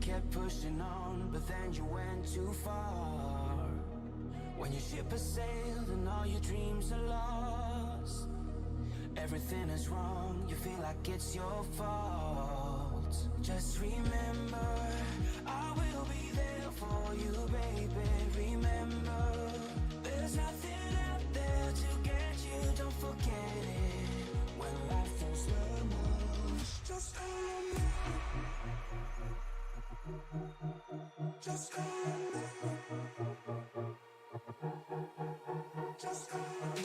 kept pushing on, but then you went too far. When your ship has sailed and all your dreams are lost, everything is wrong, you feel like it's your fault. Just remember, I will be there for you, baby. Remember, there's nothing out there to get you, don't forget it. When life feels lemons, just call on me. Just call on me. Just call on me. Just call on me.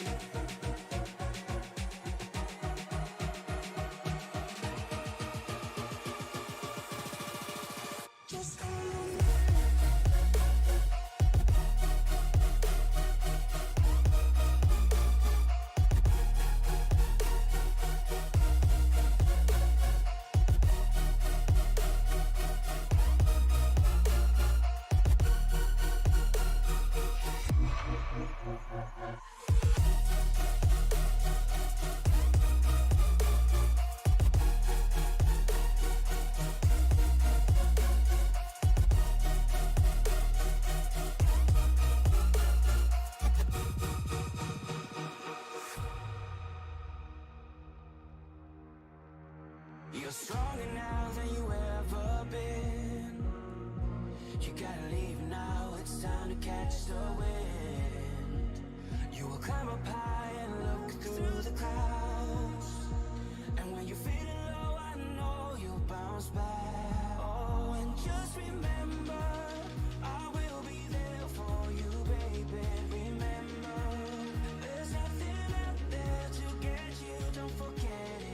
You're stronger now than you ever been. You gotta leave now, it's time to catch the wind. You will climb up high and look through the clouds. And when you're feeling low, I know you'll bounce back. Oh, and just remember, I will be there for you, baby. Remember, there's nothing out there to get you, don't forget it.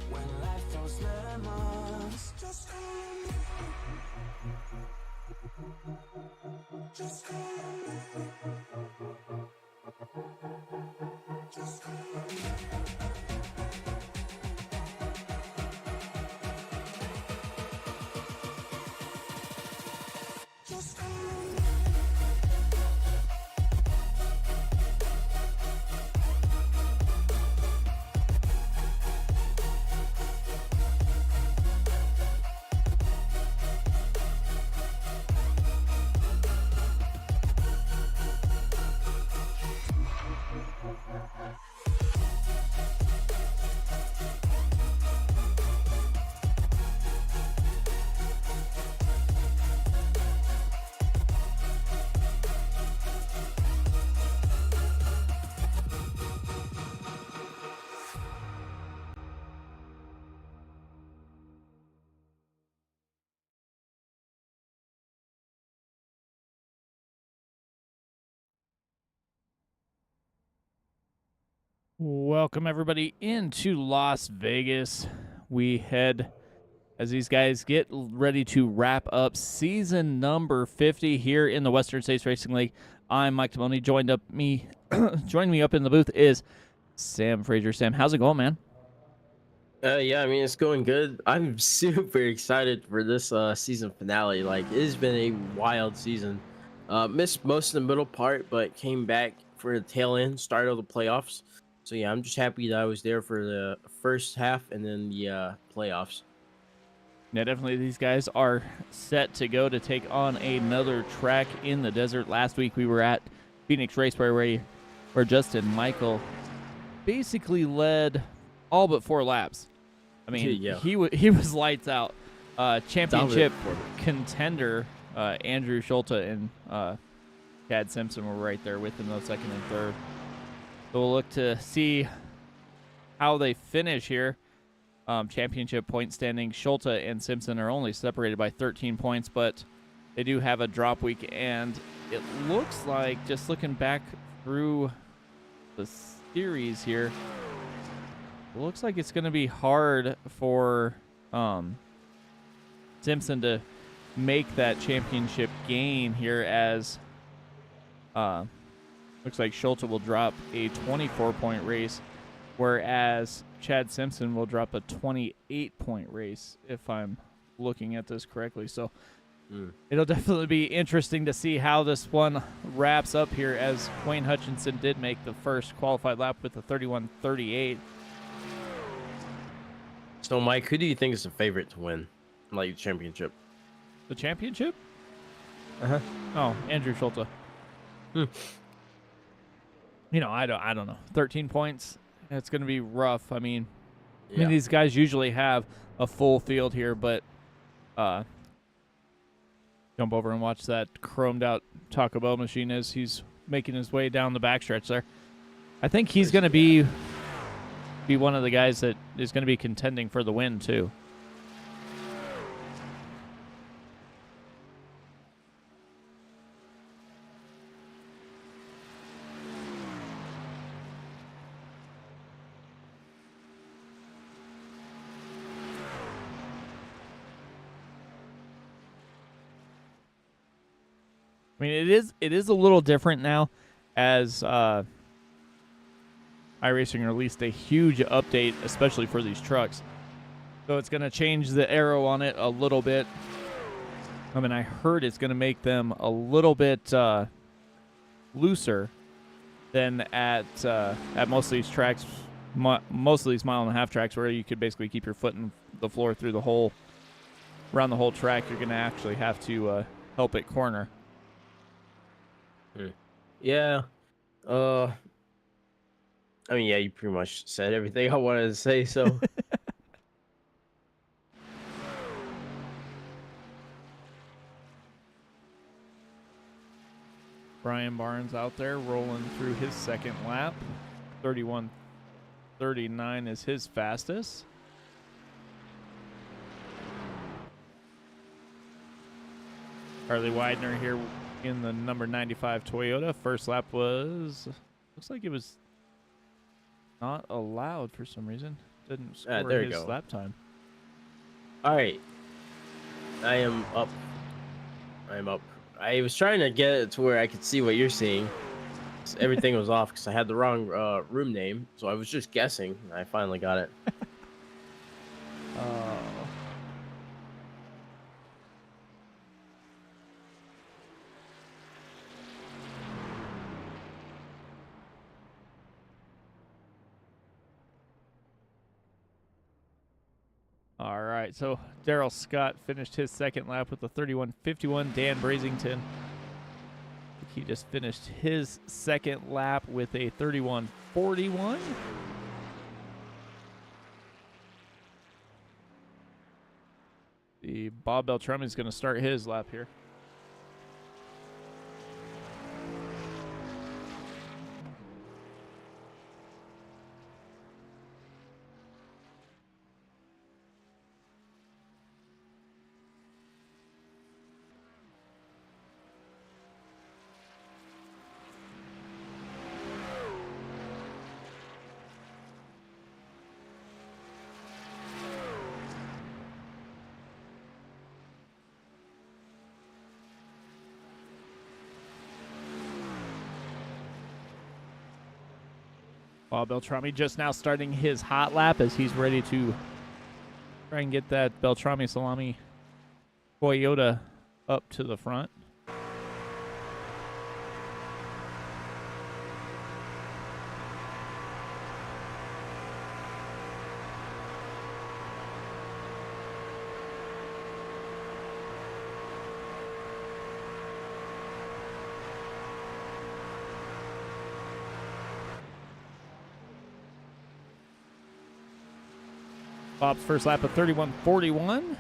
When life throws lemons, just call on me. Just call on me. Just call on me. Just call on me. Welcome everybody into Las Vegas. We head as these guys get ready to wrap up season number 50 here in the Western States Racing League. I'm Mike Timoni. Joining me up in the booth is Sam Frazier. Sam, how's it going, man? Yeah, I mean, it's going good. I'm super excited for this season finale. Like, it's been a wild season. Missed most of the middle part, but came back for the tail end, start of the playoffs. So yeah, I'm just happy that I was there for the first half and then the playoffs. Yeah, definitely these guys are set to go to take on another track in the desert. Last week we were at Phoenix Raceway where Justin Michael basically led all but 4 laps. I mean, Yeah. he was lights out. Championship contender Andrew Schulte and Chad Simpson were right there with him, though, second and third. So we'll look to see how they finish here. Championship point standing, Schulte and Simpson are only separated by 13 points, but they do have a drop week, and it looks like, just looking back through the series here, it looks like it's going to be hard for Simpson to make that championship gain here, as looks like Schulte will drop a 24-point race, whereas Chad Simpson will drop a 28-point race, if I'm looking at this correctly. So it'll definitely be interesting to see how this one wraps up here, as Wayne Hutchinson did make the first qualified lap with a 31.38. So, Mike, who do you think is the favorite to win, like, the championship? The championship? Uh-huh. Oh, Andrew Schulte. You know, I don't know. 13 points. It's going to be rough. I mean, Yeah. these guys usually have a full field here, but jump over and watch that chromed out Taco Bell machine as he's making his way down the backstretch there. I think he's going to be one of the guys that is going to be contending for the win too. I mean, it is a little different now, as iRacing released a huge update, especially for these trucks. So it's going to change the aero on it a little bit. I mean, I heard it's going to make them a little bit looser than at most of these tracks, most of these 1.5 mile tracks, where you could basically keep your foot in the floor through the whole, around the whole track. You're going to actually have to help it corner. Yeah. I mean, yeah, you pretty much said everything I wanted to say, so. Brian Barnes out there rolling through his second lap. 31:39 is his fastest. Harley Widener here in the number 95 Toyota. First lap was, looks like it was not allowed for some reason. Didn't score There you his go. lap time. All right. I am up. I was trying to get it to where I could see what you're seeing. So everything was off because I had the wrong room name, so I was just guessing. I finally got it. All right, so Daryl Scott finished his second lap with a 31:51. Dan Brazington, he just finished his second lap with a 31:41. The Bob Beltrami is going to start his lap here. Bob Beltrami just now starting his hot lap as he's ready to try and get that Beltrami Salami Toyota up to the front. Bob's first lap of 31:41.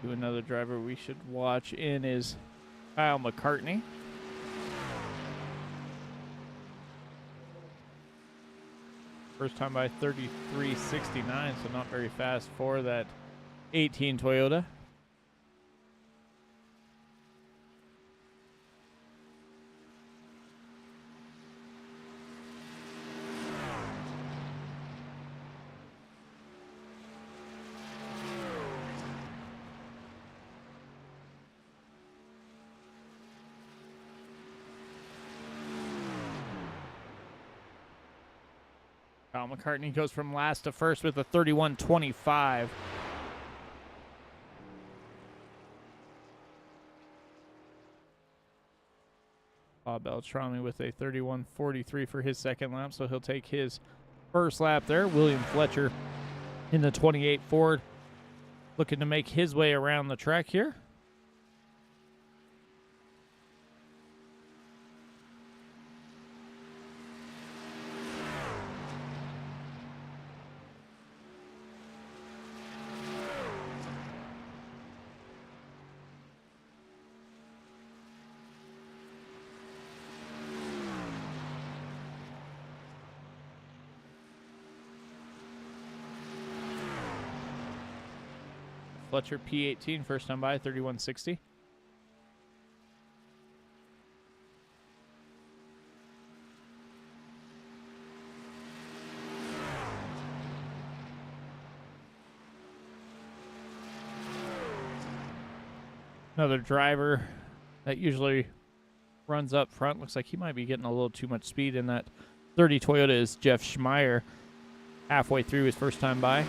Another driver we should watch in is Kyle McCartney. First time by 33:69, so not very fast for that 18 Toyota. Kyle McCartney goes from last to first with a 31:25. Bob Beltrami with a 31.43 for his second lap, so he'll take his first lap there. William Fletcher in the 28 Ford, looking to make his way around the track here. Fletcher P18, first time by, 31.60. Another driver that usually runs up front. Looks like he might be getting a little too much speed in that 30 Toyota is Jeff Schmeier, halfway through his first time by.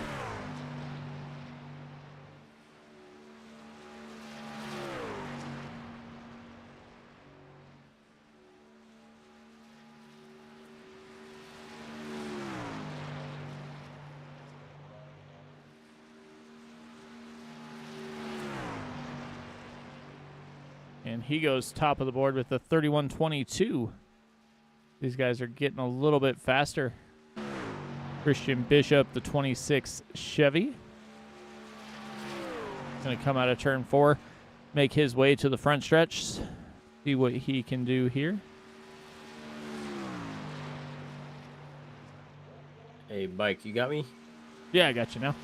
And he goes top of the board with the 31.22. These guys are getting a little bit faster. Christian Bishop, the 26 Chevy. Going to come out of turn 4, make his way to the front stretch. See what he can do here. Hey, Mike, you got me? Yeah, I got you now.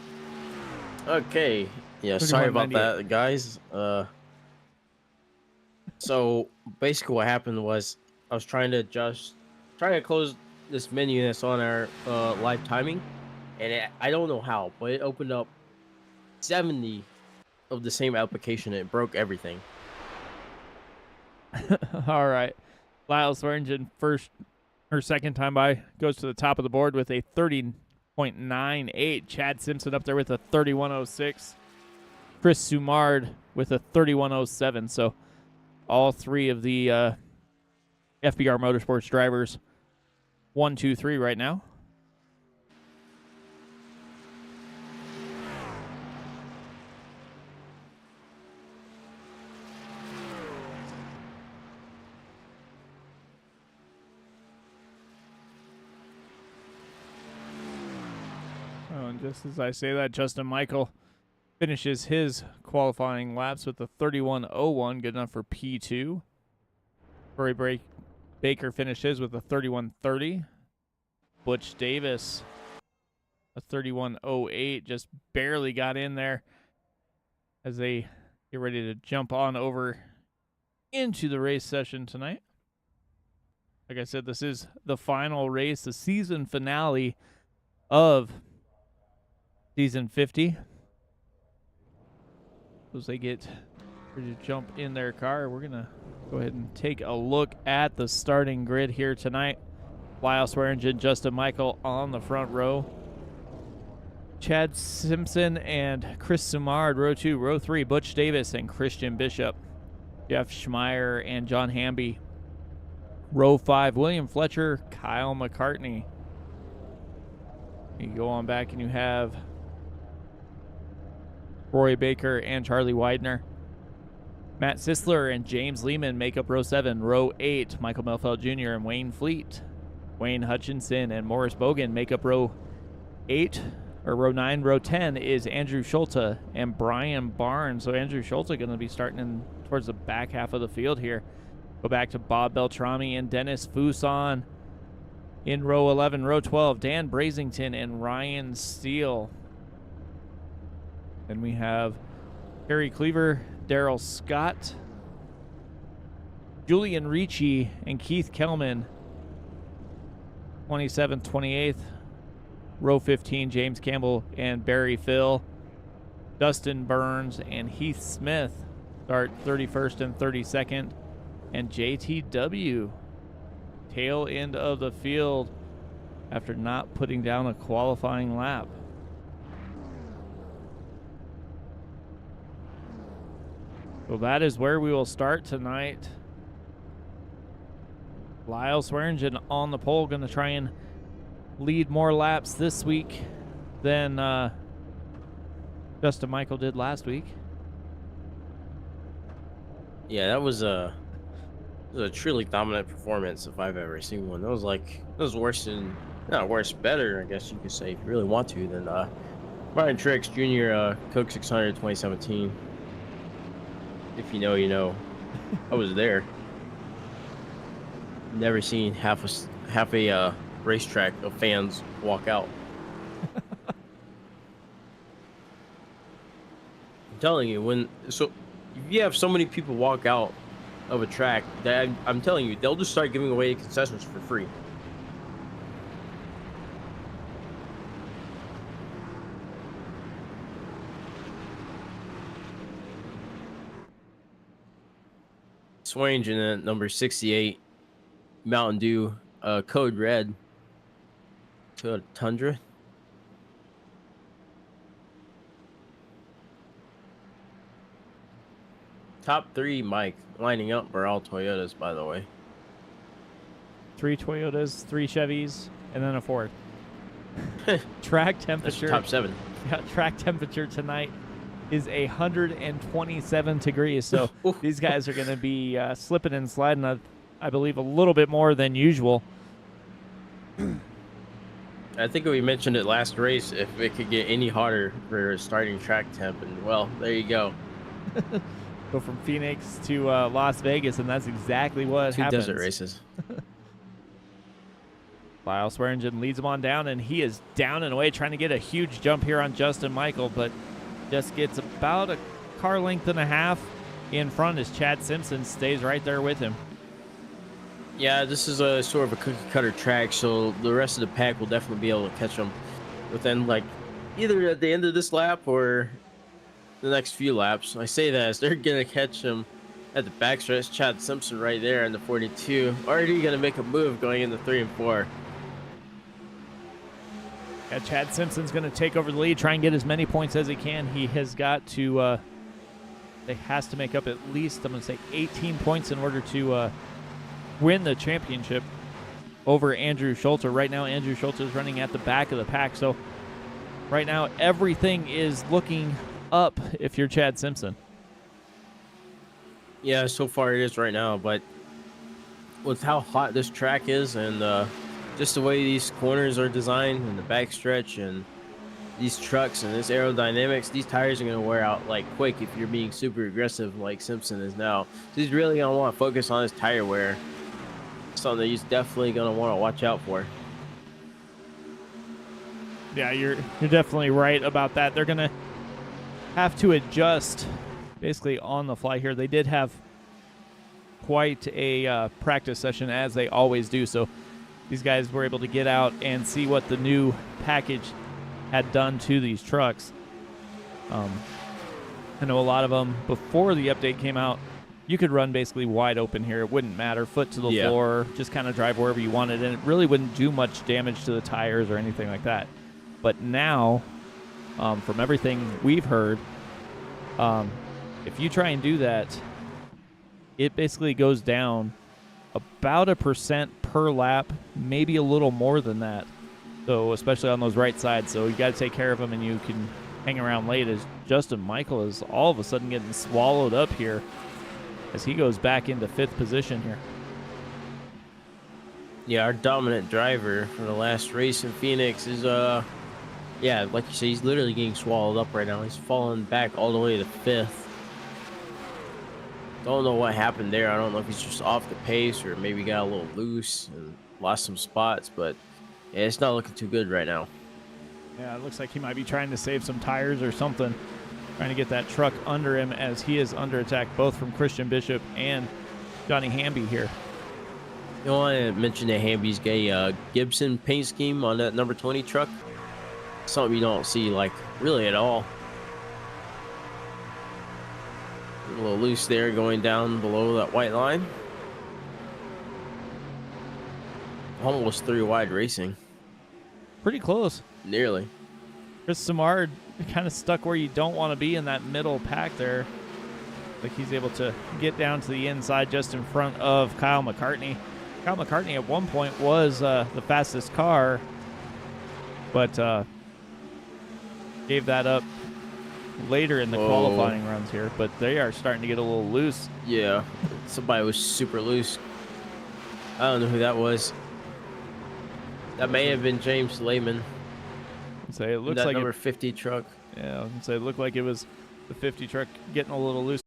Okay. Yeah, sorry about 31.98. that, guys. So basically what happened was I was trying to close this menu that's on our live timing, and I don't know how, but it opened up 70 of the same application and it broke everything. All right. Lyle Swearingen, second time by, goes to the top of the board with a 30.98. Chad Simpson up there with a 31.06. Chris Sumard with a 31.07. So all three of the FBR Motorsports drivers, 1, 2, 3 right now. Oh, and just as I say that, Justin Michael finishes his qualifying laps with a 31.01, good enough for P2. Corey Baker finishes with a 31.30. Butch Davis, a 31.08, just barely got in there as they get ready to jump on over into the race session tonight. Like I said, this is the final race, the season finale of season 50. As they get ready to jump in their car, we're going to go ahead and take a look at the starting grid here tonight. Lyle Swearingen, Justin Michael on the front row. Chad Simpson and Chris Sumard, row 2. Row 3, Butch Davis and Christian Bishop. Jeff Schmeier and John Hamby. Row 5, William Fletcher, Kyle McCartney. You go on back and you have Roy Baker and Charlie Widener. Matt Sisler and James Lehman make up row 7. Row 8, Michael Melfeld Jr. and Wayne Fleet. Wayne Hutchinson and Morris Bogan make up row 8, or row 9. Row 10 is Andrew Schulte and Brian Barnes. So Andrew Schulte going to be starting in towards the back half of the field here. Go back to Bob Beltrami and Dennis Fuson in row 11. Row 12, Dan Brazington and Ryan Steele. Then we have Harry Cleaver, Daryl Scott, Julian Ricci, and Keith Kellman. 27th, 28th. Row 15, James Campbell and Barry Phil. Dustin Burns and Heath Smith start 31st and 32nd. And JTW, tail end of the field after not putting down a qualifying lap. So that is where we will start tonight. Lyle Swearingen on the pole, going to try and lead more laps this week than Justin Michael did last week. Yeah, that was a truly dominant performance if I've ever seen one. That was worse than, not worse, better, I guess you could say, if you really want to, than Brian Trix Jr. Coke 600 2017. If you know, you know. I was there. Never seen half a racetrack of fans walk out. I'm telling you, if you have so many people walk out of a track, that I'm telling you, they'll just start giving away concessions for free. Swearingen at number 68, Mountain Dew, code red, Toyota Tundra. Top 3, Mike, lining up are all Toyotas, by the way. 3 Toyotas, 3 Chevys, and then a Ford. Track temperature. That's top 7. Yeah, track temperature tonight is 127 degrees. So these guys are going to be slipping and sliding, I believe, a little bit more than usual. I think we mentioned it last race, if it could get any hotter for starting track temp, and well, there you go. Go from Phoenix to Las Vegas, and that's exactly what happens. 2 desert races. Lyle Swearingen leads him on down, and he is down and away, trying to get a huge jump here on Justin Michael, but just gets about a car length and a half in front as Chad Simpson stays right there with him. Yeah, this is a sort of a cookie cutter track, so the rest of the pack will definitely be able to catch them within, like, either at the end of this lap or the next few laps. I say that as they're gonna catch him at the backstretch. Chad Simpson right there in the 42, already gonna make a move going into 3 and 4. Yeah, Chad Simpson's going to take over the lead, try and get as many points as he can. He has got to, he has to make up at least, I'm going to say, 18 points in order to win the championship over Andrew Schulte. Right now, Andrew Schulte is running at the back of the pack. So right now, everything is looking up if you're Chad Simpson. Yeah, so far it is right now, but with how hot this track is and just the way these corners are designed and the backstretch and these trucks and this aerodynamics, these tires are going to wear out like quick if you're being super aggressive like Simpson is now. So he's really going to want to focus on his tire wear. Something that he's definitely going to want to watch out for. Yeah, you're definitely right about that. They're going to have to adjust basically on the fly here. They did have quite a practice session, as they always do, so these guys were able to get out and see what the new package had done to these trucks. I know a lot of them, before the update came out, you could run basically wide open here. It wouldn't matter. Foot to the floor, just kind of drive wherever you wanted, and it really wouldn't do much damage to the tires or anything like that. But now, from everything we've heard, if you try and do that, it basically goes down about 1% per lap, maybe a little more than that. So especially on those right sides, so you got to take care of them, and you can hang around late as Justin Michael is all of a sudden getting swallowed up here as he goes back into 5th position here. Yeah, our dominant driver for the last race in Phoenix is yeah, like you say, he's literally getting swallowed up right now. He's falling back all the way to 5th. Don't know what happened there. I don't know if he's just off the pace or maybe got a little loose and lost some spots, but yeah, it's not looking too good right now. Yeah, it looks like he might be trying to save some tires or something, trying to get that truck under him as he is under attack both from Christian Bishop and Johnny Hamby here. You know, I mentioned that Hamby's got a Gibson paint scheme on that number 20 truck. Something you don't see, like, really at all. A little loose there going down below that white line. Almost 3 wide racing. Pretty close. Nearly. Chris Samard kind of stuck where you don't want to be in that middle pack there. Like he's able to get down to the inside just in front of Kyle McCartney. Kyle McCartney at one point was the fastest car, but gave that up later in the qualifying runs here. But they are starting to get a little loose. Yeah, somebody was super loose. I don't know who that was. That may have been James Lehman. So it looks that like number 50 truck. Yeah, so it looked like it was the 50 truck getting a little loose.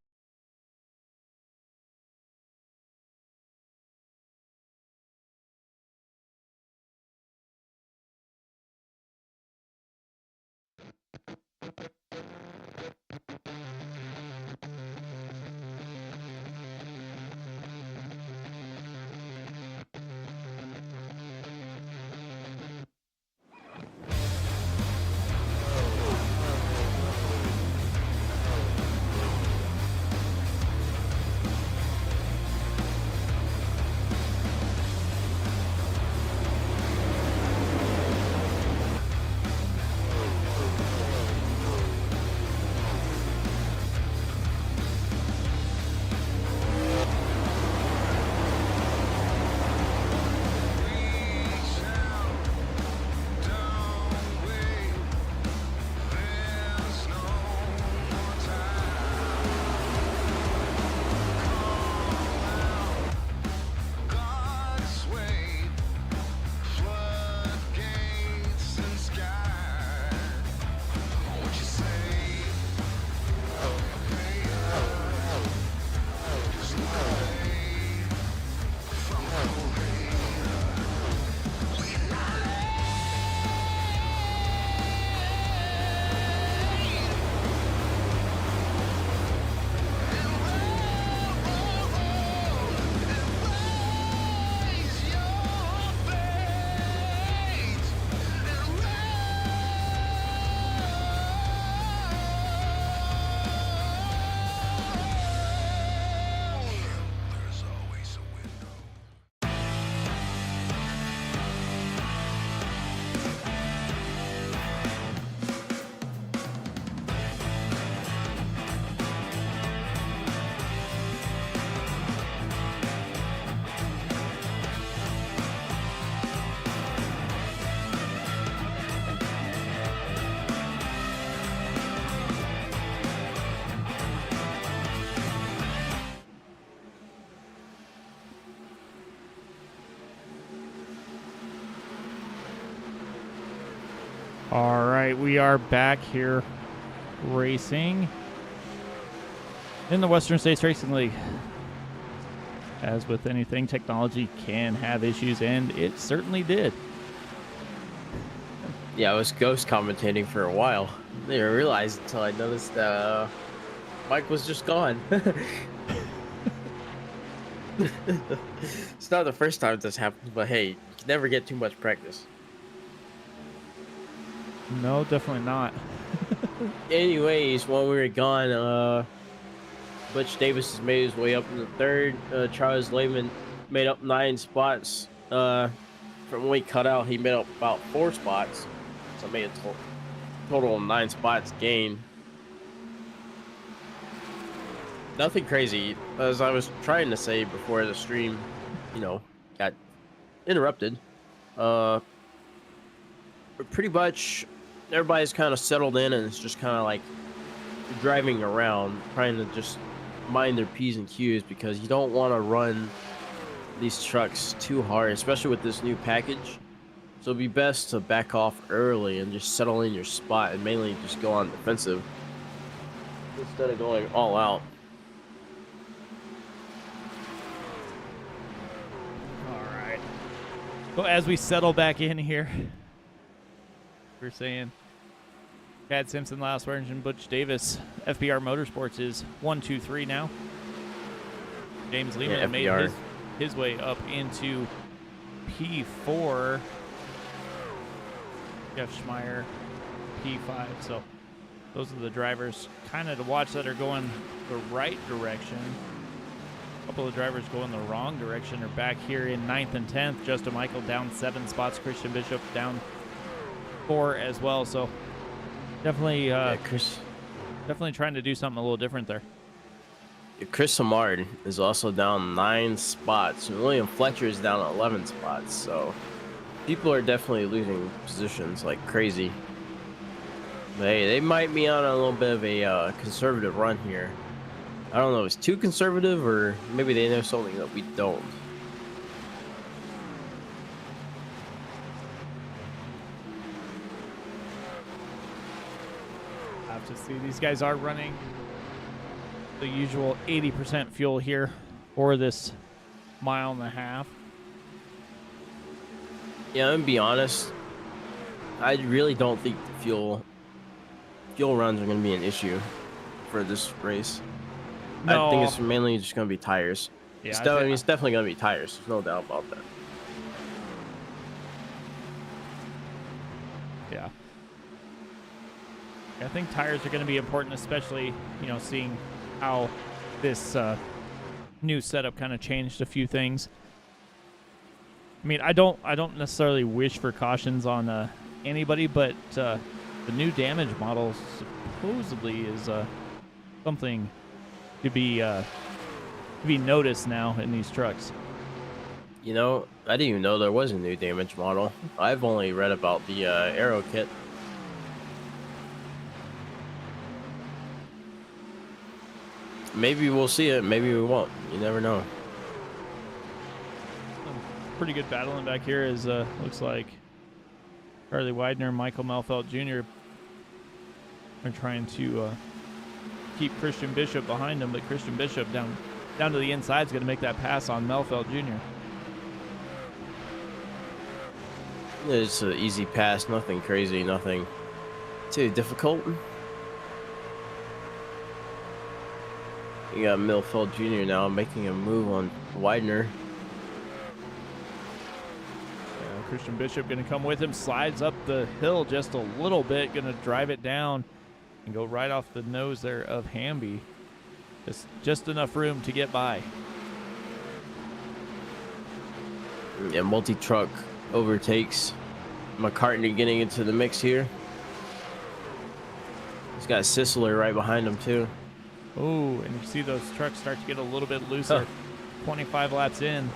All right, we are back here racing in the Western States Racing League. As with anything, technology can have issues, and it certainly did. Yeah, I was ghost commentating for a while. I didn't realize until I noticed Mike was just gone. It's not the first time this happens, but hey, you can never get too much practice. No, definitely not. Anyways, while we were gone, Butch Davis has made his way up in the third. Charles Lehman made up 9 spots. From when we cut out, he made up about 4 spots. So made a total of 9 spots gained. Nothing crazy. As I was trying to say before the stream, got interrupted. Pretty much everybody's kind of settled in, and it's just kind of like driving around, trying to just mind their P's and Q's, because you don't want to run these trucks too hard, especially with this new package. So it'd be best to back off early and just settle in your spot, and mainly just go on defensive instead of going all out. All right. So as we settle back in here, we're saying Chad Simpson, last version, Butch Davis, FBR Motorsports is 1, 2, 3 now. James Lehman made his way up into P4. Jeff Schmeier, P5. So those are the drivers kind of to watch that are going the right direction. A couple of drivers going the wrong direction are back here in 9th and 10th. Justin Michael down 7 spots. Christian Bishop down 4 as well. So definitely, definitely trying to do something a little different there. Chris Samard is also down 9 spots, and William Fletcher is down 11 spots. So people are definitely losing positions like crazy. But hey, they might be on a little bit of a conservative run here. I don't know if it's too conservative, or maybe they know something that we don't. Have to see, these guys are running the usual 80% fuel here for this mile and a half. Yeah, I'm gonna be honest. I really don't think the fuel runs are gonna be an issue for this race. No. I think it's mainly just gonna be tires. Yeah, I mean, it's definitely gonna be tires. There's no doubt about that. Yeah. I think tires are going to be important, especially, you know, seeing how this new setup kind of changed a few things. I mean, I don't necessarily wish for cautions on anybody, but the new damage model supposedly is something to be noticed now in these trucks. You know, I didn't even know there was a new damage model. I've only read about the aero kit. Maybe we'll see it, maybe we won't. You never know. Pretty good battling back here is looks like Charlie Widener and Michael Melfelt Jr. are trying to keep Christian Bishop behind him, but Christian Bishop down to the inside is going to make that pass on Melfelt Jr. It's an easy pass, nothing crazy, nothing too difficult. You got Melfelt Jr. now making a move on Widener. Christian Bishop going to come with him, slides up the hill just a little bit, going to drive it down and go right off the nose there of Hamby. Just enough room to get by. Yeah, multi-truck overtakes McCartney getting into the mix here. He's got Sisler right behind him too. Oh, and you see those trucks start to get a little bit looser. 25 laps in.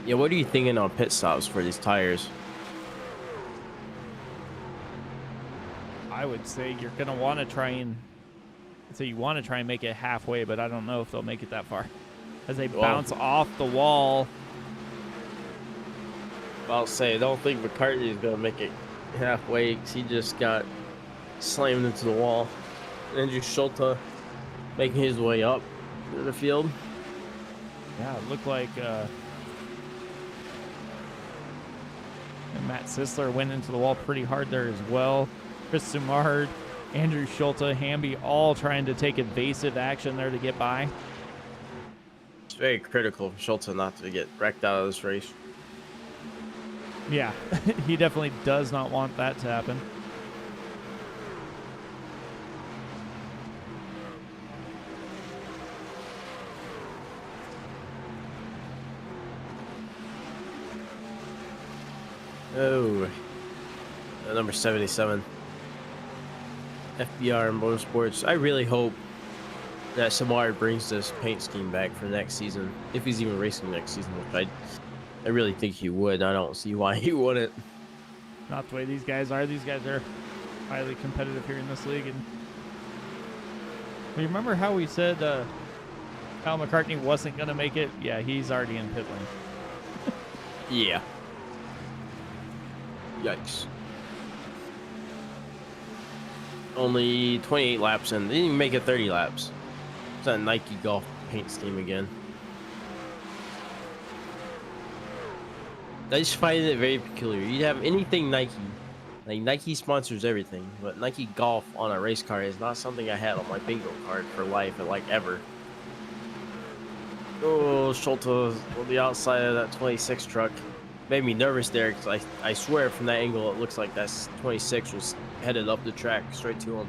Yeah, what are you thinking on pit stops for these tires? I would say you're going to want to try and make it halfway, but I don't know if they'll make it that far. As they bounce off the wall. I'll say, I don't think McCartney is going to make it halfway because he just got slammed into the wall. Andrew Schulte making his way up to the field. Yeah, it looked like and Matt Sisler went into the wall pretty hard there as well. Chris Sumard, Andrew Schulte, Hamby, all trying to take evasive action there to get by. It's very critical for Schulte not to get wrecked out of this race. Yeah, he definitely does not want that to happen. Oh, number 77. FBR Motorsports. I really hope that Samar brings this paint scheme back for next season, if he's even racing next season, which I really think he would. I don't see why he wouldn't. Not the way these guys are. These guys are highly competitive here in this league. And you remember how we said Kyle McCartney wasn't going to make it? Yeah, he's already in pit lane. Yeah. Yikes. Only 28 laps in. They didn't even make it 30 laps. It's that Nike Golf paint scheme again. I just find it very peculiar. You have anything Nike. Like, Nike sponsors everything, but Nike Golf on a race car is not something I had on my bingo card for life, like ever. Oh, Schulte on the outside of that 26 truck. Made me nervous there because I swear from that angle it looks like that 26 was headed up the track straight to him.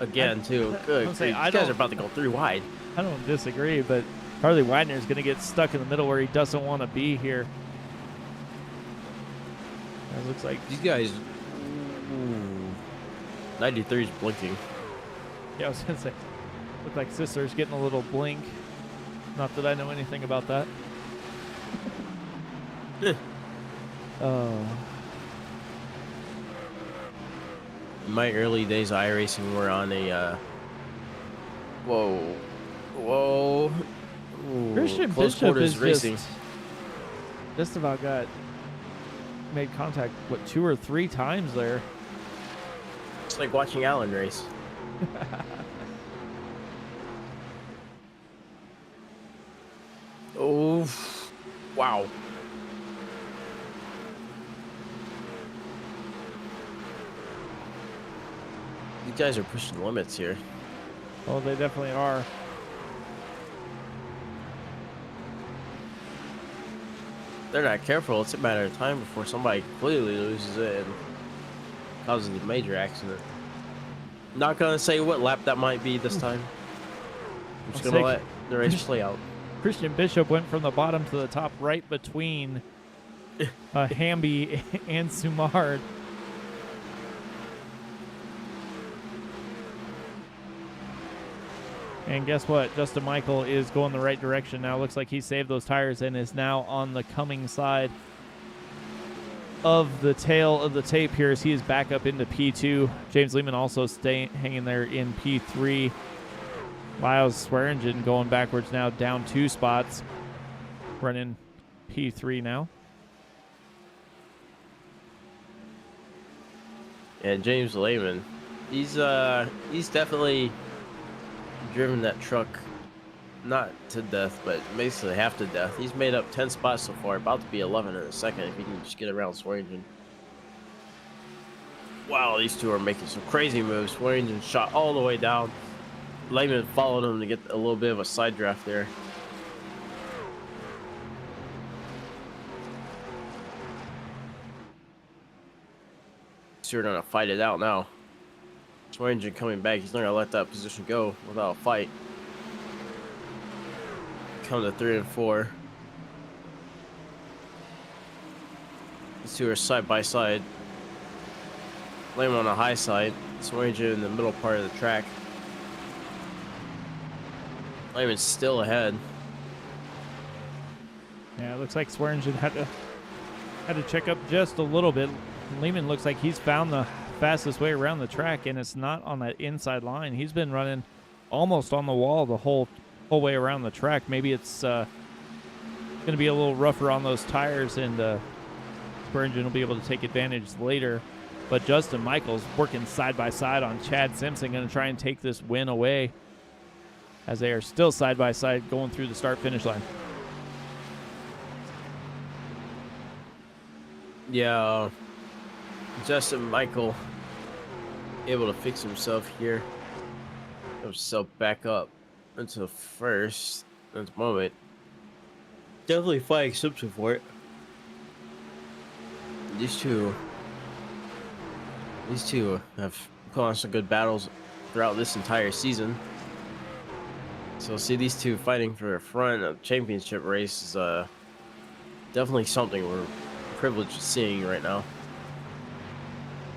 Again, too. Good. These guys are about to go 3 wide. I don't disagree, but Charlie Widener is going to get stuck in the middle where he doesn't want to be here. It looks like these guys. Ooh, 93 is blinking. Yeah, I was gonna say, look like Sister's getting a little blink. Not that I know anything about that. Oh. In my early days of iRacing, we're on a whoa, whoa, ooh, Christian close Bishop quarters is racing. just about made contact, what, 2 or 3 times there. It's like watching Alan race. Oh, wow. These guys are pushing the limits here. Oh, they definitely are. They're not careful. It's a matter of time before somebody completely loses it and causes a major accident. Not gonna say what lap that might be this time. I'm just gonna let the race play out. Christian Bishop went from the bottom to the top right between Hamby and Sumard. And guess what? Justin Michael is going the right direction now. Looks like he saved those tires and is now on the coming side of the tail of the tape here as he is back up into P2. James Lehman also hanging there in P3. Lyles Swearingen going backwards now, down 2 spots. Running P3 now. And James Lehman, he's definitely driven that truck not to death, but basically half to death. He's made up 10 spots so far, about to be 11 in a second if he can just get around Swearingen. Wow, these two are making some crazy moves. Swearingen shot all the way down. Lehman followed him to get a little bit of a side draft there. So we're gonna fight it out now. Swearingen coming back. He's not gonna let that position go without a fight. Come to 3 and 4. These two are side by side. Lehman on the high side. Swearingen in the middle part of the track. Lehman's still ahead. Yeah, it looks like Swearingen had to check up just a little bit. Lehman looks like he's found the fastest way around the track, and it's not on that inside line. He's been running almost on the wall the whole way around the track. Maybe it's going to be a little rougher on those tires, and Swearingen will be able to take advantage later. But Justin Michaels working side by side on Chad Simpson, going to try and take this win away as they are still side by side going through the start-finish line. Yeah, Justin Michael able to fix himself here. Himself back up into first at the moment. Definitely fighting Simpson for it. These two have put on some good battles throughout this entire season. So see these two fighting for a front of championship race is definitely something we're privileged seeing right now.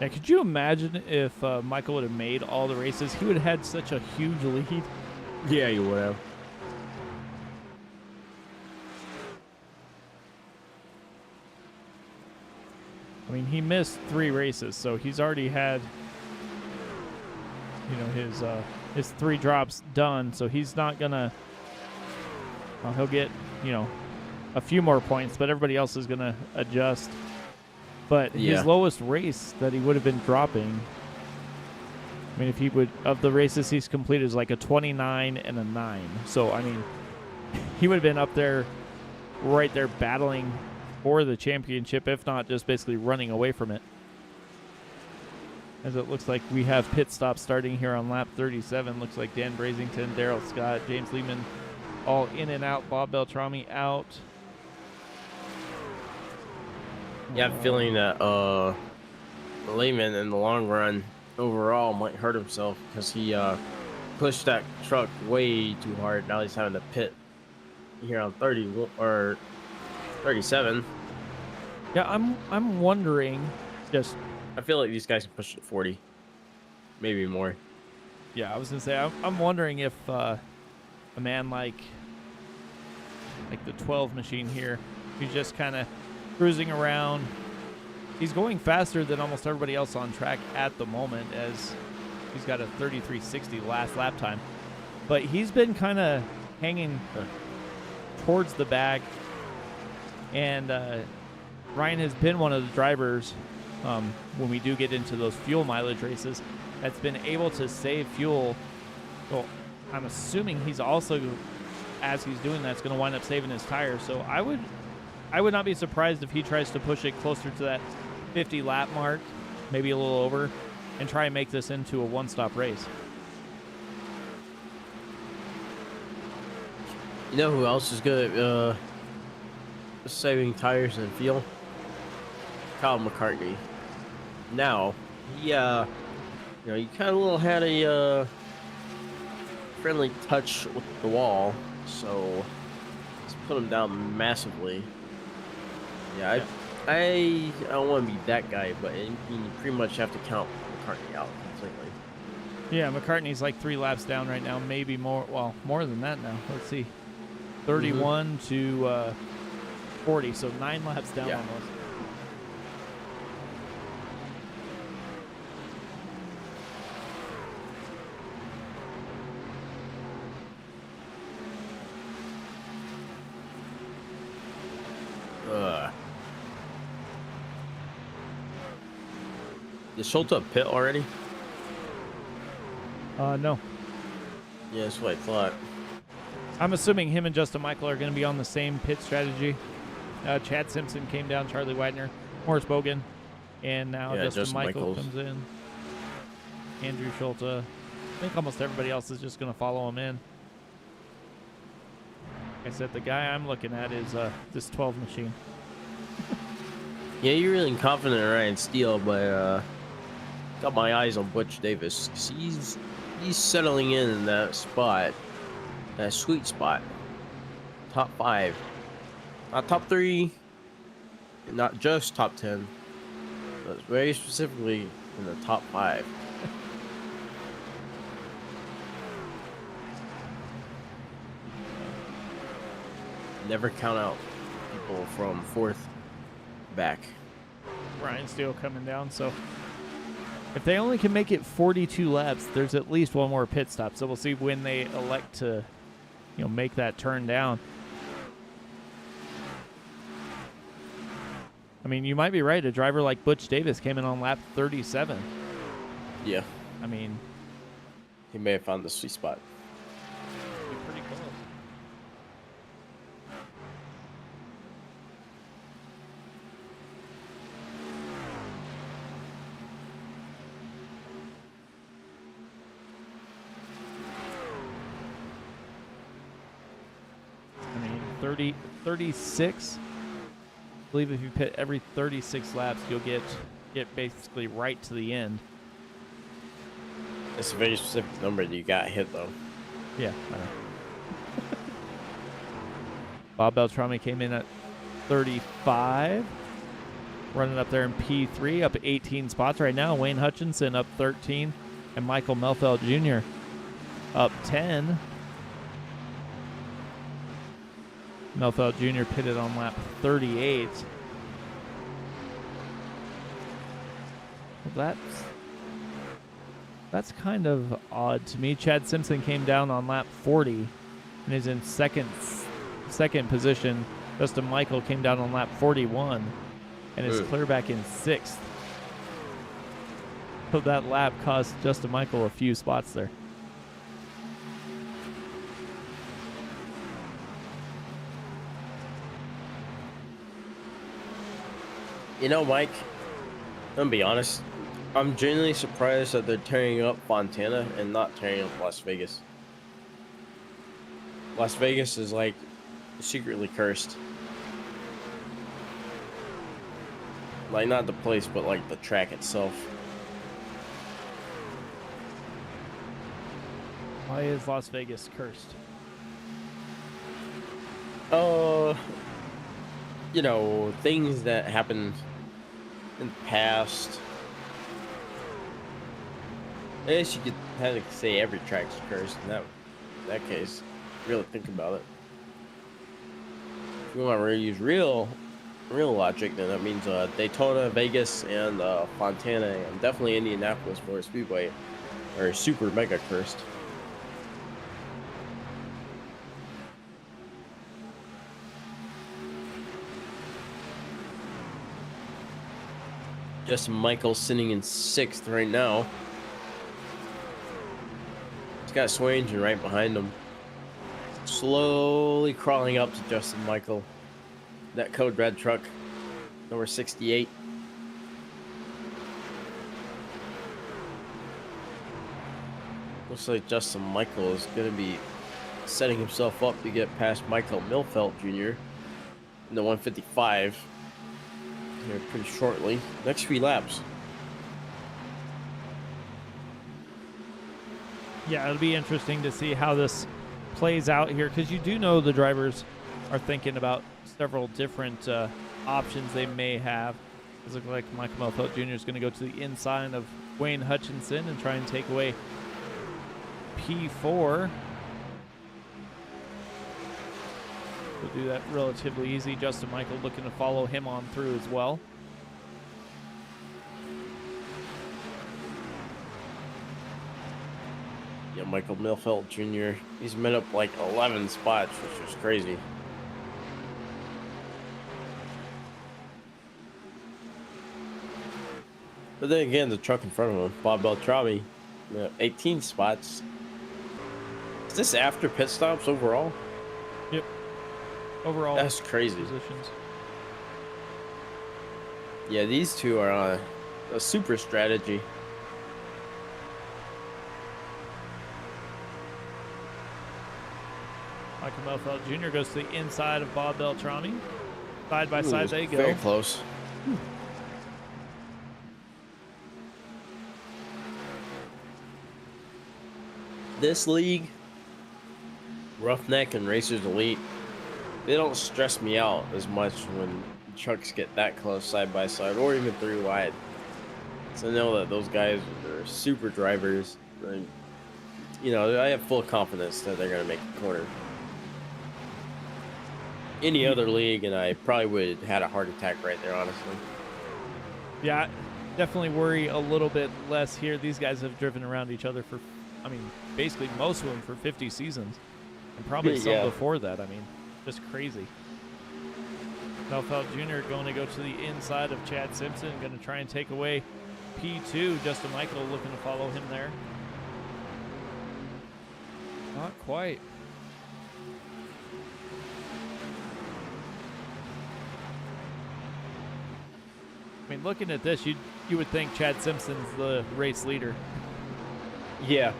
Now, could you imagine if Michael would have made all the races? He would have had such a huge lead. Yeah, you would have. I mean, he missed 3 races, so he's already had, his 3 drops done. So he's not gonna. Well, he'll get, a few more points, but everybody else is gonna adjust. But his lowest race that he would have been dropping, I mean, if he would, of the races he's completed, is like a 29 and a 9. So, I mean, he would have been up there, right there, battling for the championship, if not just basically running away from it. As it looks like we have pit stops starting here on lap 37. Looks like Dan Brazington, Daryl Scott, James Lehman all in and out. Bob Beltrami out. Yeah, I'm feeling that Lehman in the long run overall might hurt himself because he pushed that truck way too hard. Now he's having to pit here on 30 or 37. Yeah, I'm wondering, just I feel like these guys can push it 40, maybe more. Yeah, I was gonna say I'm wondering if a man like the 12 machine here, he's just kind of cruising around. He's going faster than almost everybody else on track at the moment, as he's got a 33.60 last lap time. But he's been kind of hanging towards the back, and Ryan has been one of the drivers when we do get into those fuel mileage races that's been able to save fuel. Well, I'm assuming he's also, as he's doing that, going to wind up saving his tires. So I would not be surprised if he tries to push it closer to that 50 lap mark, maybe a little over, and try and make this into a one-stop race. You know who else is good at saving tires and fuel? Kyle McCartney. Now, he kind of had a friendly touch with the wall, so it's put him down massively. Yeah, I don't want to be that guy, but you pretty much have to count McCartney out completely. Yeah, McCartney's like 3 laps down right now, maybe more. Well, more than that now. Let's see, 31 to 40, so 9 laps down almost. Is Schulta pit already? No. Yeah, that's what I thought. I'm assuming him and Justin Michael are going to be on the same pit strategy. Chad Simpson came down, Charlie Widener, Morris Bogan, and now Justin Michael comes in. Andrew Schulta. I think almost everybody else is just going to follow him in. Like I said, the guy I'm looking at is this 12 machine. Yeah, you're really confident in Ryan Steele, but got my eyes on Butch Davis. 'Cause he's settling in that spot, that sweet spot. Top 5. Not top 3, not just top 10, but very specifically in the top 5. Never count out people from 4th back. Ryan Steele coming down, so if they only can make it 42 laps, there's at least one more pit stop. So we'll see when they elect to, make that turn down. I mean, you might be right. A driver like Butch Davis came in on lap 37. Yeah. I mean, he may have found the sweet spot. Pretty close. I mean, 36. I believe if you pit every 36 laps, you'll get basically right to the end. It's a very specific number that you got hit, though. Yeah, I know. Bob Beltrami came in at 35. Running up there in P3, up 18 spots right now. Wayne Hutchinson up 13. And Michael Melfeld Jr. up 10. Melfeld Jr. pitted on lap 38. Well, that's kind of odd to me. Chad Simpson came down on lap 40 and is in second position. Justin Michael came down on lap 41 and is clear back in 6th. So that lap cost Justin Michael a few spots there. You know, Mike, I'm gonna be honest. I'm genuinely surprised that they're tearing up Fontana and not tearing up Las Vegas. Las Vegas is like secretly cursed. Like, not the place, but like the track itself. Why is Las Vegas cursed? Things that happened in the past. I guess you could kind of say every track's cursed in that case. Really think about it. If you want to use real logic, then that means Daytona, Vegas, and Fontana, and definitely Indianapolis for Speedway are super mega cursed. Justin Michael sitting in 6th right now. He's got Swanger right behind him. Slowly crawling up to Justin Michael. That code red truck, number 68. Looks like Justin Michael is going to be setting himself up to get past Michael Milfelt Jr. in the 155 here pretty shortly. Next 3 laps. Yeah, it'll be interesting to see how this plays out here, because you do know the drivers are thinking about several different options they may have. It looks like Michael Milfelt Jr. is going to go to the inside of Wayne Hutchinson and try and take away P4. We'll do that relatively easy. Justin Michael looking to follow him on through as well. Yeah, Michael Milfelt Jr. He's made up like 11 spots, which is crazy. But then again, the truck in front of him, Bob Beltrami, 18 spots. Is this after pit stops overall? Yep. Overall, that's crazy. Positions. Yeah, these two are on a super strategy. Michael Milfelt Jr. goes to the inside of Bob Beltrami. Side by side they go. Very close. This league, Roughneck and Racers Elite, they don't stress me out as much when trucks get that close side by side or even 3 wide. So I know that those guys are super drivers. And, you know, I have full confidence that they're going to make the corner. Any other league, and I probably would have had a heart attack right there, honestly. Yeah, definitely worry a little bit less here. These guys have driven around each other for, I mean, basically most of them for 50 seasons. And probably some before that. I mean, just crazy. Milfelt Jr. going to go to the inside of Chad Simpson, going to try and take away P2. Justin Michael looking to follow him there. Not quite. I mean, looking at this, you would think Chad Simpson's the race leader. Yeah.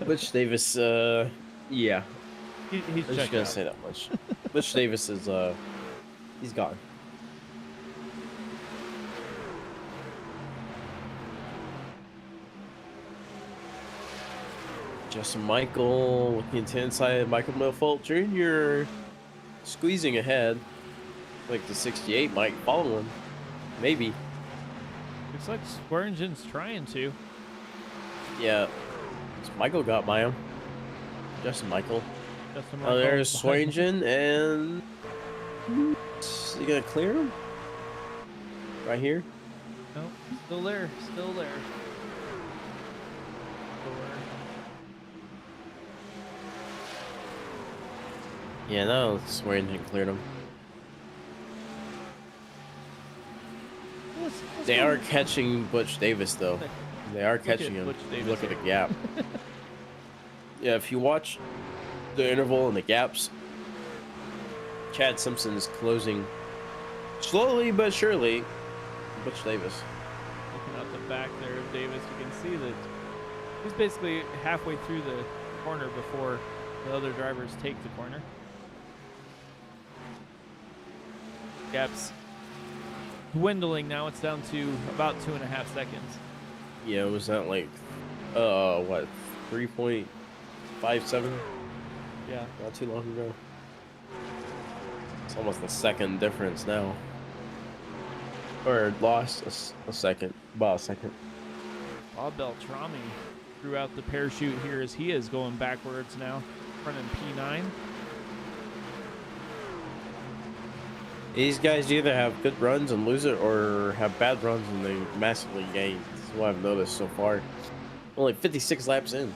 Butch Davis, yeah. He's I'm just gonna say that much. Butch Davis is, he's gone. Justin Michael looking to inside Michael Milfelt Jr. squeezing ahead. Like the 68 might follow him. Maybe. Looks like Square Engine's trying to. Yeah. Michael got by him. Justin Michael. Oh, there's Swanger, and is he gonna clear him? Right here? No, still there. Still there. Yeah, no, Swanger cleared him. They are catching Butch Davis, though. They are catching him. Look at the gap. Yeah, if you watch the interval and the gaps, Chad Simpson is closing slowly but surely Butch Davis. Looking out the back there of Davis, you can see that he's basically halfway through the corner before the other drivers take the corner. Gaps dwindling now. It's down to about 2.5 seconds. Yeah, was that like, what, 3.57? Yeah. Not too long ago. It's almost a second difference now. Or lost a second. About a second. Bob Beltrami threw out the parachute here as he is going backwards now, running P9. These guys either have good runs and lose it or have bad runs and they massively gain. That's what I've noticed so far. Only 56 laps in.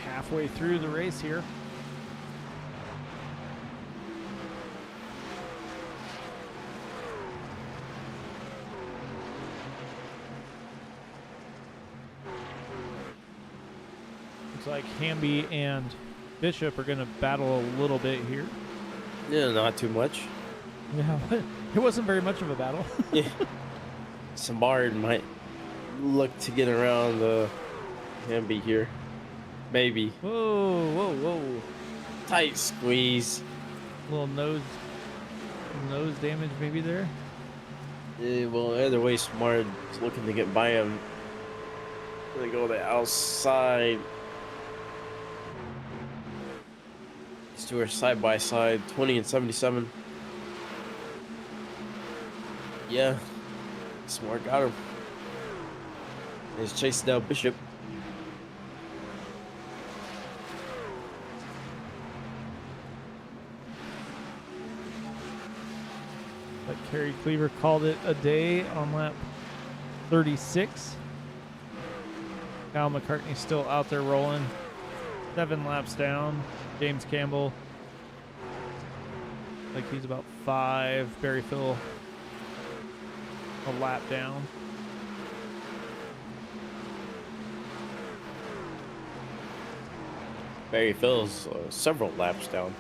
Halfway through the race here. Looks like Hamby and Bishop are going to battle a little bit here. Yeah, not too much. Yeah, it wasn't very much of a battle. Yeah. Samard might look to get around Hamby here. Maybe. Whoa, whoa, whoa. Tight squeeze. Little nose damage maybe there. Yeah, well, either way, Smart is looking to get by him. Gonna go the outside. These two are side by side, 20 and 77. Yeah, Smart got him. He's chasing down Bishop. But Kerry Cleaver called it a day on lap 36. Kyle McCartney's still out there rolling. 7 laps down. James Campbell, like he's about 5. Barry Phil, a lap down. Barry Phil's several laps down.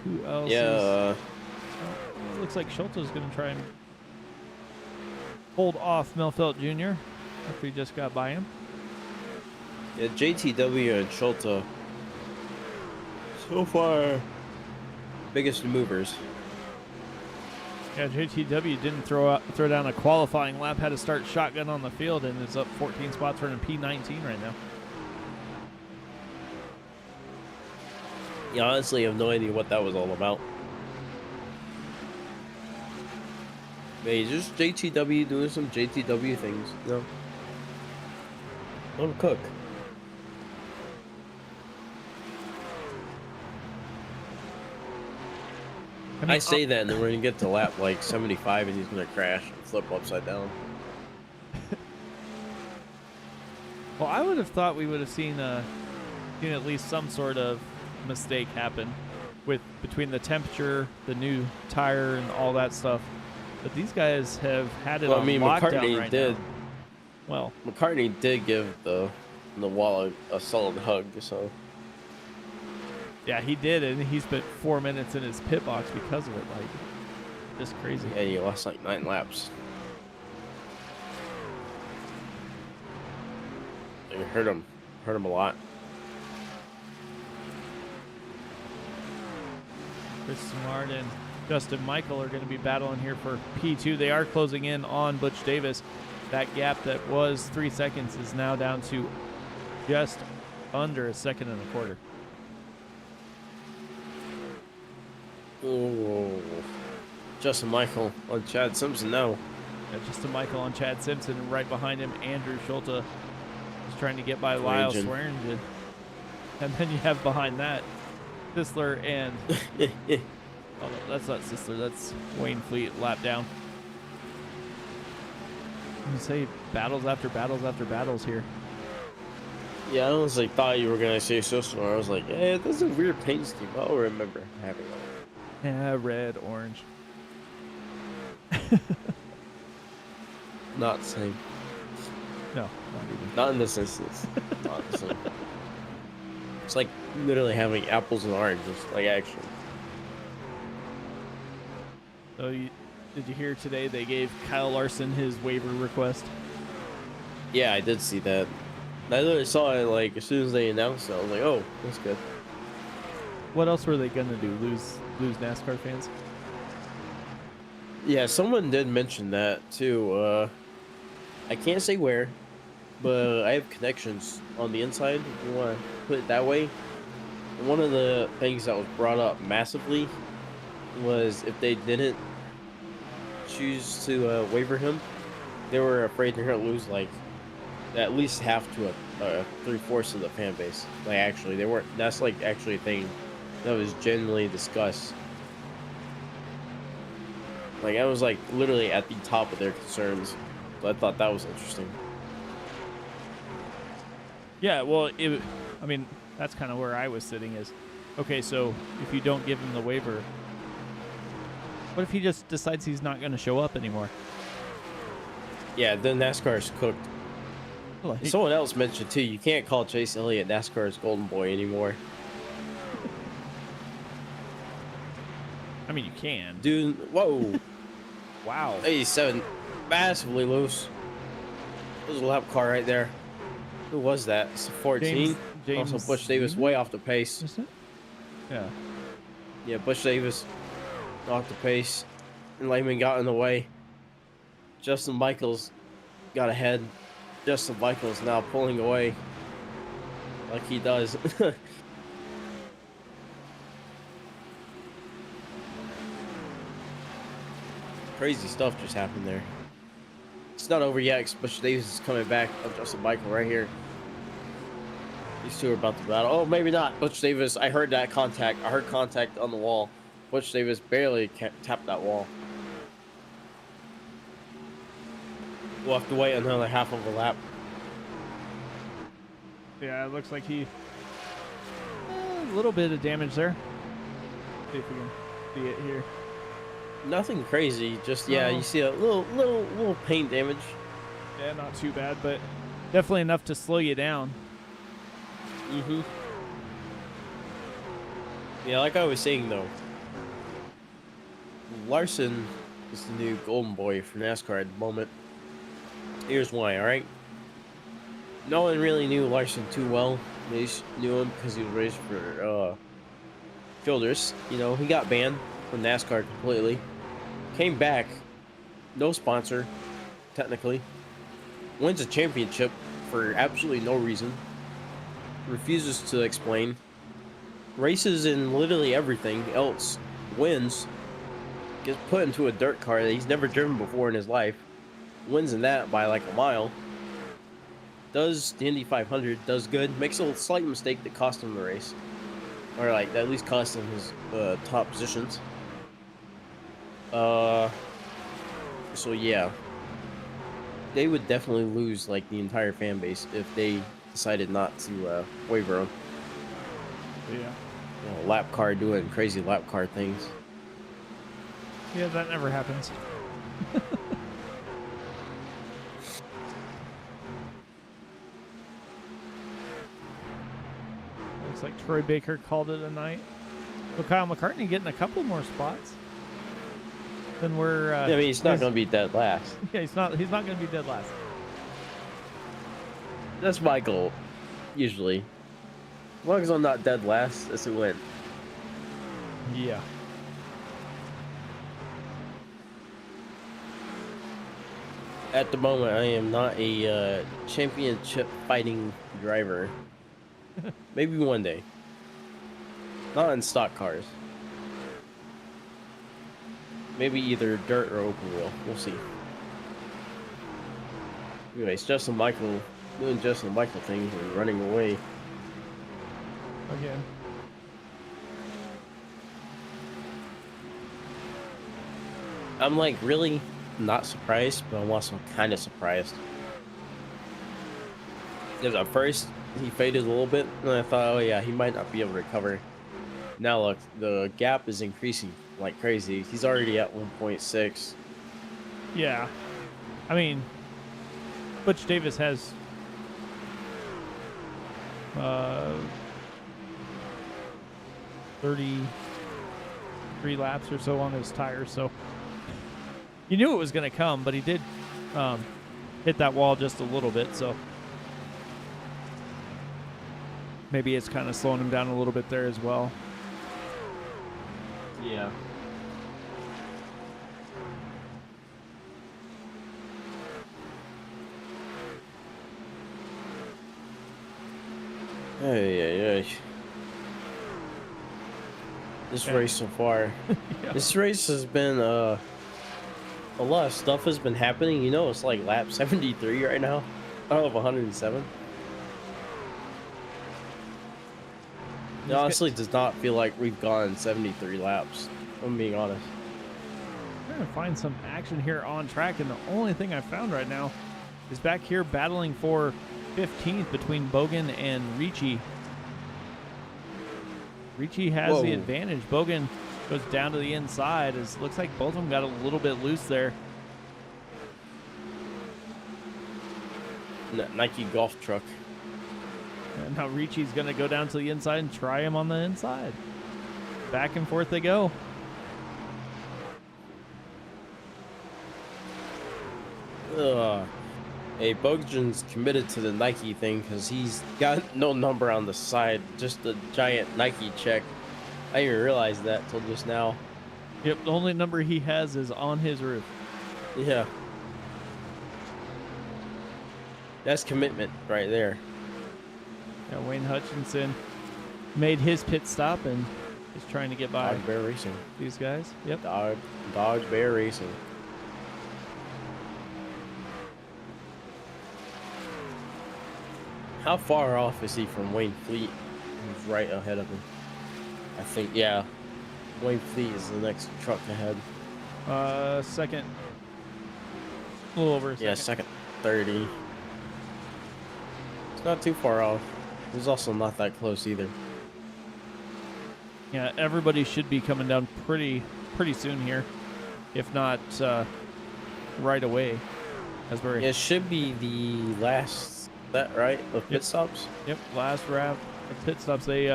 Who else? Yeah. It looks like Schulte's going to try and hold off Melfelt Jr. after he just got by him. Yeah, JTW and Schulte so far biggest movers. Yeah, JTW didn't throw down a qualifying lap, had to start shotgun on the field, and is up 14 spots running P19 right now. Yeah, honestly, I have no idea what that was all about. Maybe just JTW doing some JTW things, you know? Let him cook. I say that, and then we're gonna get to lap like 75, and he's gonna crash and flip upside down. Well, I would have thought we would have seen at least some sort of mistake happen between the temperature, the new tire, and all that stuff. But these guys have had it on lockdown McCartney right did. now. Well, McCartney did give the wall a solid hug, so. yeah, he did, and he spent 4 minutes in his pit box because of it. Like, just crazy. Yeah, he lost like 9 laps. It hurt him a lot. Chris Smart and Justin Michael are going to be battling here for P2. They are closing in on Butch Davis. That gap that was 3 seconds is now down to just under a second and a quarter. Oh, Justin Michael on Chad Simpson now. Yeah, Justin Michael on Chad Simpson, and right behind him, Andrew Schulte is trying to get by Lyle Swearingen. And then you have behind that Sisler and oh no, that's not Sisler, that's Wayne Fleet, lap down. You say battles after battles after battles here. Yeah, I honestly thought you were gonna say Sisler. I was like, hey, this is a weird paint scheme. I'll remember having that. Yeah, red, orange. Not the same. No, not even. Not in this instance. Not the same. It's like literally having apples and oranges, like actually. So did you hear today they gave Kyle Larson his waiver request? Yeah, I did see that. I literally saw it like as soon as they announced it. I was like, oh, that's good. What else were they gonna do? Lose NASCAR fans? Yeah, someone did mention that too. I can't say where, but I have connections on the inside, if you want to put it that way. And one of the things that was brought up massively was if they didn't choose to waiver him, they were afraid they're going to lose like at least half to a 3/4 of the fan base. Like actually, they weren't. That's like actually a thing that was genuinely discussed. Like I was like literally at the top of their concerns. So I thought that was interesting. Yeah, well, I mean, that's kind of where I was sitting is, okay, so if you don't give him the waiver, what if he just decides he's not going to show up anymore? Yeah, then NASCAR's cooked. Like, Someone else mentioned too, you can't call Chase Elliott NASCAR's golden boy anymore. I mean, you can. Dude, whoa. Wow. 87, massively loose. There's a lap car right there. Who was that? It's a 14. James Also, Butch Davis way off the pace. Is it? Yeah. Yeah, Butch Davis off the pace. And Lehman got in the way. Justin Michaels got ahead. Justin Michaels now pulling away like he does. Crazy stuff just happened there. It's not over yet because Butch Davis is coming back on Justin Michael right here. These two are about to battle. Oh, maybe not. Butch Davis, I heard that contact. I heard contact on the wall. Butch Davis barely tapped that wall. We'll have to wait another half of a lap. Yeah, it looks like he a little bit of damage there. See if we can see it here. Nothing crazy. Just yeah, you see a little paint damage. Yeah, not too bad, but definitely enough to slow you down. Mm-hmm. Yeah, like I was saying though, Larson is the new golden boy for NASCAR at the moment. Here's why, alright? No one really knew Larson too well. They just knew him because he was raced for Fielders. You know, he got banned from NASCAR completely. Came back, no sponsor, technically. Wins a championship for absolutely no reason. Refuses to explain. Races in literally everything else. Wins. Gets put into a dirt car that he's never driven before in his life. Wins in that by like a mile. Does the Indy 500, does good. Makes a slight mistake that cost him the race. Or like, at least cost him his top positions. So yeah. They would definitely lose like the entire fan base if they decided not to waiver him. Yeah. You know, lap car doing crazy lap car things. Yeah, that never happens. Looks like Troy Baker called it a night. Well, Kyle McCartney getting a couple more spots. Then we're. Yeah, I mean, he's not going to be dead last. Yeah, he's not. He's not going to be dead last. That's my goal, usually. As long as I'm not dead last, that's a win. Yeah. At the moment, I am not a championship fighting driver. Maybe one day. Not in stock cars. Maybe either dirt or open wheel. We'll see. Anyways, Justin Michael doing Justin Michael things and running away. Again. I'm like really not surprised, but I'm also kind of surprised. Because at first he faded a little bit, and I thought, oh yeah, he might not be able to recover. Now look, the gap is increasing like crazy. He's already at 1.6. Yeah. I mean, Butch Davis has 33 laps or so on his tires, so you knew it was going to come, but he did hit that wall just a little bit, so maybe it's kind of slowing him down a little bit there as well. Yeah. Hey. This Okay. race so far. Yeah. This race has been a lot of stuff has been happening. You know, it's like lap 73 right now out of 107. It honestly does not feel like we've gone 73 laps. If I'm being honest. Trying to find some action here on track, and the only thing I found right now is back here battling for 15th between Bogan and Ricci. Ricci has the advantage. Bogan goes down to the inside. It looks like both of them got a little bit loose there. Nike golf truck. And now Ricci's going to go down to the inside and try him on the inside. Back and forth they go. Hey, Bogan's committed to the Nike thing because he's got no number on the side, just a giant Nike check. I didn't even realize that till just now. Yep, the only number he has is on his roof. Yeah. That's commitment right there. Yeah, Wayne Hutchinson made his pit stop and is trying to get by Dog Bear Racing. these guys. Yep. Dog Bear Racing. How far off is he from Wayne Fleet? Who's right ahead of him. I think, yeah. Wayne Fleet is the next truck ahead. Second. A little over a second. Yeah, second 30. It's not too far off. It's also not that close either. Yeah, everybody should be coming down pretty soon here, if not right away. As we're It should be the last set, right? Of pit stops? Yep, last wrap of pit stops. They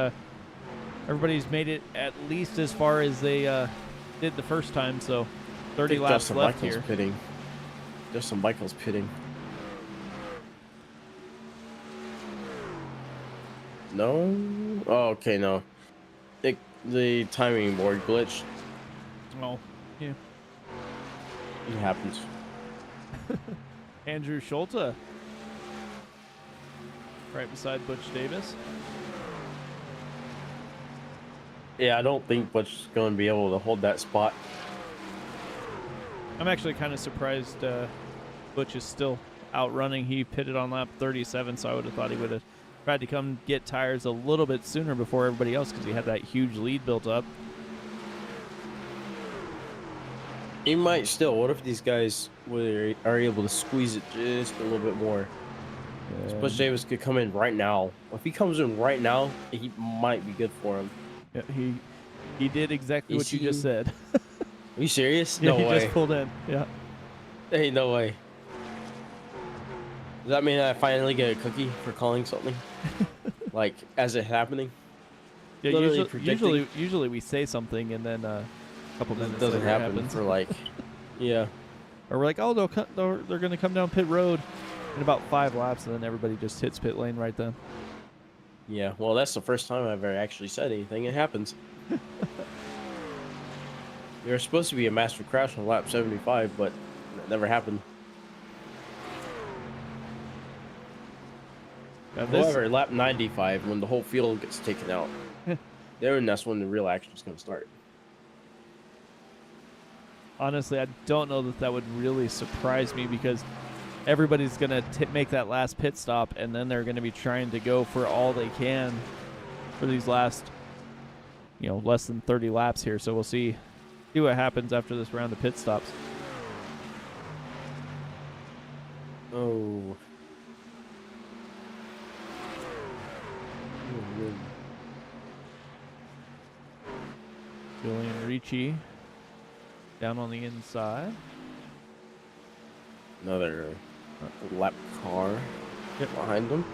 everybody's made it at least as far as they did the first time, so 30 laps Justin left Michael's here. pitting. Justin Michael's pitting. No? Oh, okay, no. The timing board glitched. Oh, yeah. It happens. Andrew Schulte, right beside Butch Davis. Yeah, I don't think Butch is going to be able to hold that spot. I'm actually kind of surprised Butch is still out running. He pitted on lap 37, so I would have thought he would have tried to come get tires a little bit sooner before everybody else because he had that huge lead built up. He might still. What if these guys are able to squeeze it just a little bit more? Butch Davis could come in right now. If he comes in right now, he might be good for him. Yeah, he did exactly what you just said. Are you serious? Yeah, No he way. just pulled in. Yeah. Hey, no way. Does that mean I finally get a cookie for calling something? Like, as it happening? Yeah, Literally usually we say something and then a couple It minutes doesn't later it happen happens. for like, yeah. Or we're like, oh, they're going to come down pit road in about 5 laps, and then everybody just hits pit lane right then. Yeah, well, that's the first time I've ever actually said anything. It happens. There's supposed to be a master crash on lap 75, but that never happened. However, lap 95, when the whole field gets taken out, that's when the real action is going to start. Honestly, I don't know that would really surprise me because everybody's going to make that last pit stop, and then they're going to be trying to go for all they can for these last, less than 30 laps here. So we'll see what happens after this round of pit stops. Oh. Julian Ricci down on the inside. Another lap car behind him.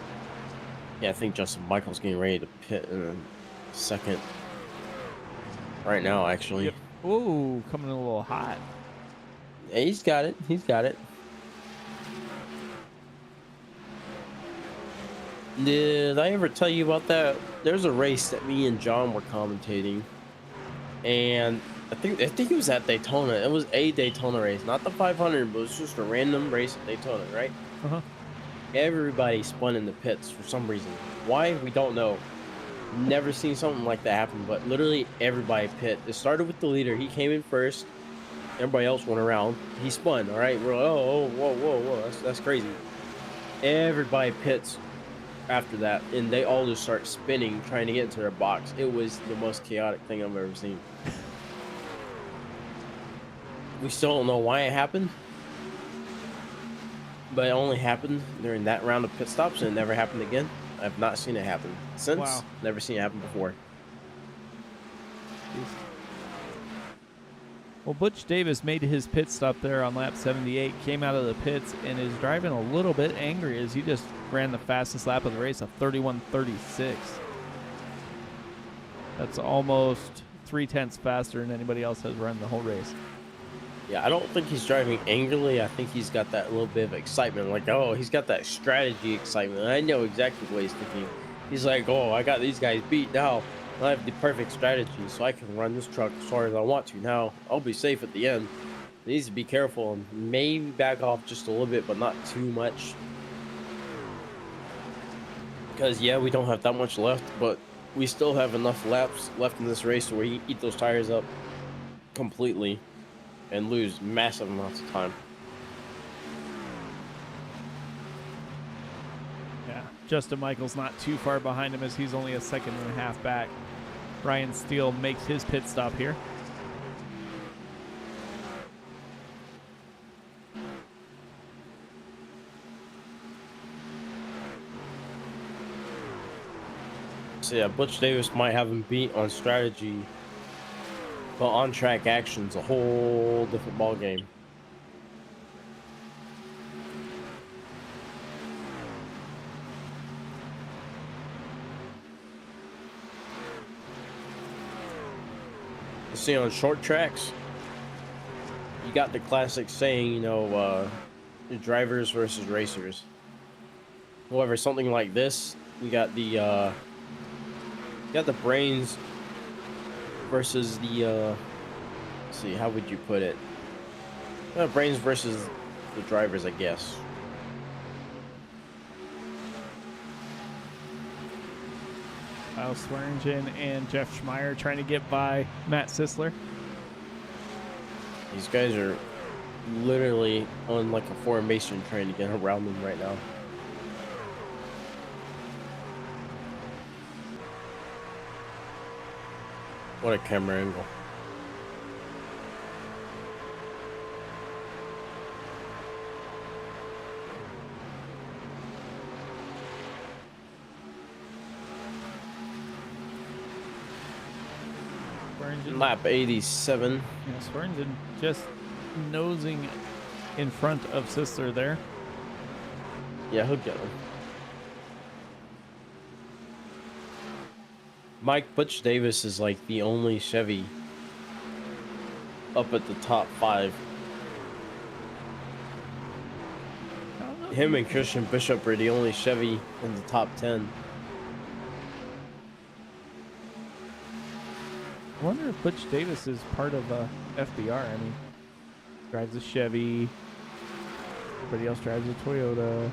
Yeah, I think Justin Michael's getting ready to pit in a second. Right now, actually. Yep. Ooh, coming in a little hot. Yeah, he's got it. He's got it. Did I ever tell you about that? There's a race that me and John were commentating, and I think it was at Daytona. It was a Daytona race, not the 500, but it was just a random race at Daytona, right? Uh-huh. everybody spun in the pits for some reason. Why? We don't know. Never seen something like that happen, but literally everybody pit. It started with the leader. He came in first. Everybody else went around. He spun. All right. We're like, oh, whoa, whoa, whoa. That's crazy. Everybody pits after that, and they all just start spinning, trying to get into their box. It was the most chaotic thing I've ever seen. We still don't know why it happened, but it only happened during that round of pit stops, and it never happened again. I've not seen it happen since. Wow. Never seen it happen before. Well, Butch Davis made his pit stop there on lap 78, came out of the pits, and is driving a little bit angry as he just ran the fastest lap of the race, a 31:36. That's almost 3/10 faster than anybody else has run the whole race. Yeah, I don't think he's driving angrily. I think he's got that little bit of excitement. Like, oh, he's got that strategy excitement. I know exactly what he's thinking. He's like, oh, I got these guys beat now. I have the perfect strategy, so I can run this truck as far as I want to. Now, I'll be safe at the end. He needs to be careful and maybe back off just a little bit, but not too much. Because, yeah, we don't have that much left, but we still have enough laps left in this race where you eat those tires up completely and lose massive amounts of time. Yeah, Justin Michaels not too far behind him as he's only a second and a half back. Ryan Steele makes his pit stop here. So yeah, Butch Davis might have him beat on strategy, but on track action's a whole different ball game. You see, on short tracks, you got the classic saying, you know, drivers versus racers. However, something like this, we got the brains versus the let's see, how would you put it? Brains versus the drivers, I guess. Kyle Swearingen and Jeff Schmeier trying to get by Matt Sisler. These guys are literally on like a formation trying to get around them right now. What a camera angle. Swearingen, Lap 87. yeah, Swearingen just nosing in front of Sisler there. Yeah, he'll get him. Mike Butch Davis is like the only Chevy up at the top 5. Him and Christian Bishop are the only Chevy in the top 10. I wonder if Butch Davis is part of FBR. I mean, drives a Chevy. Everybody else drives a Toyota.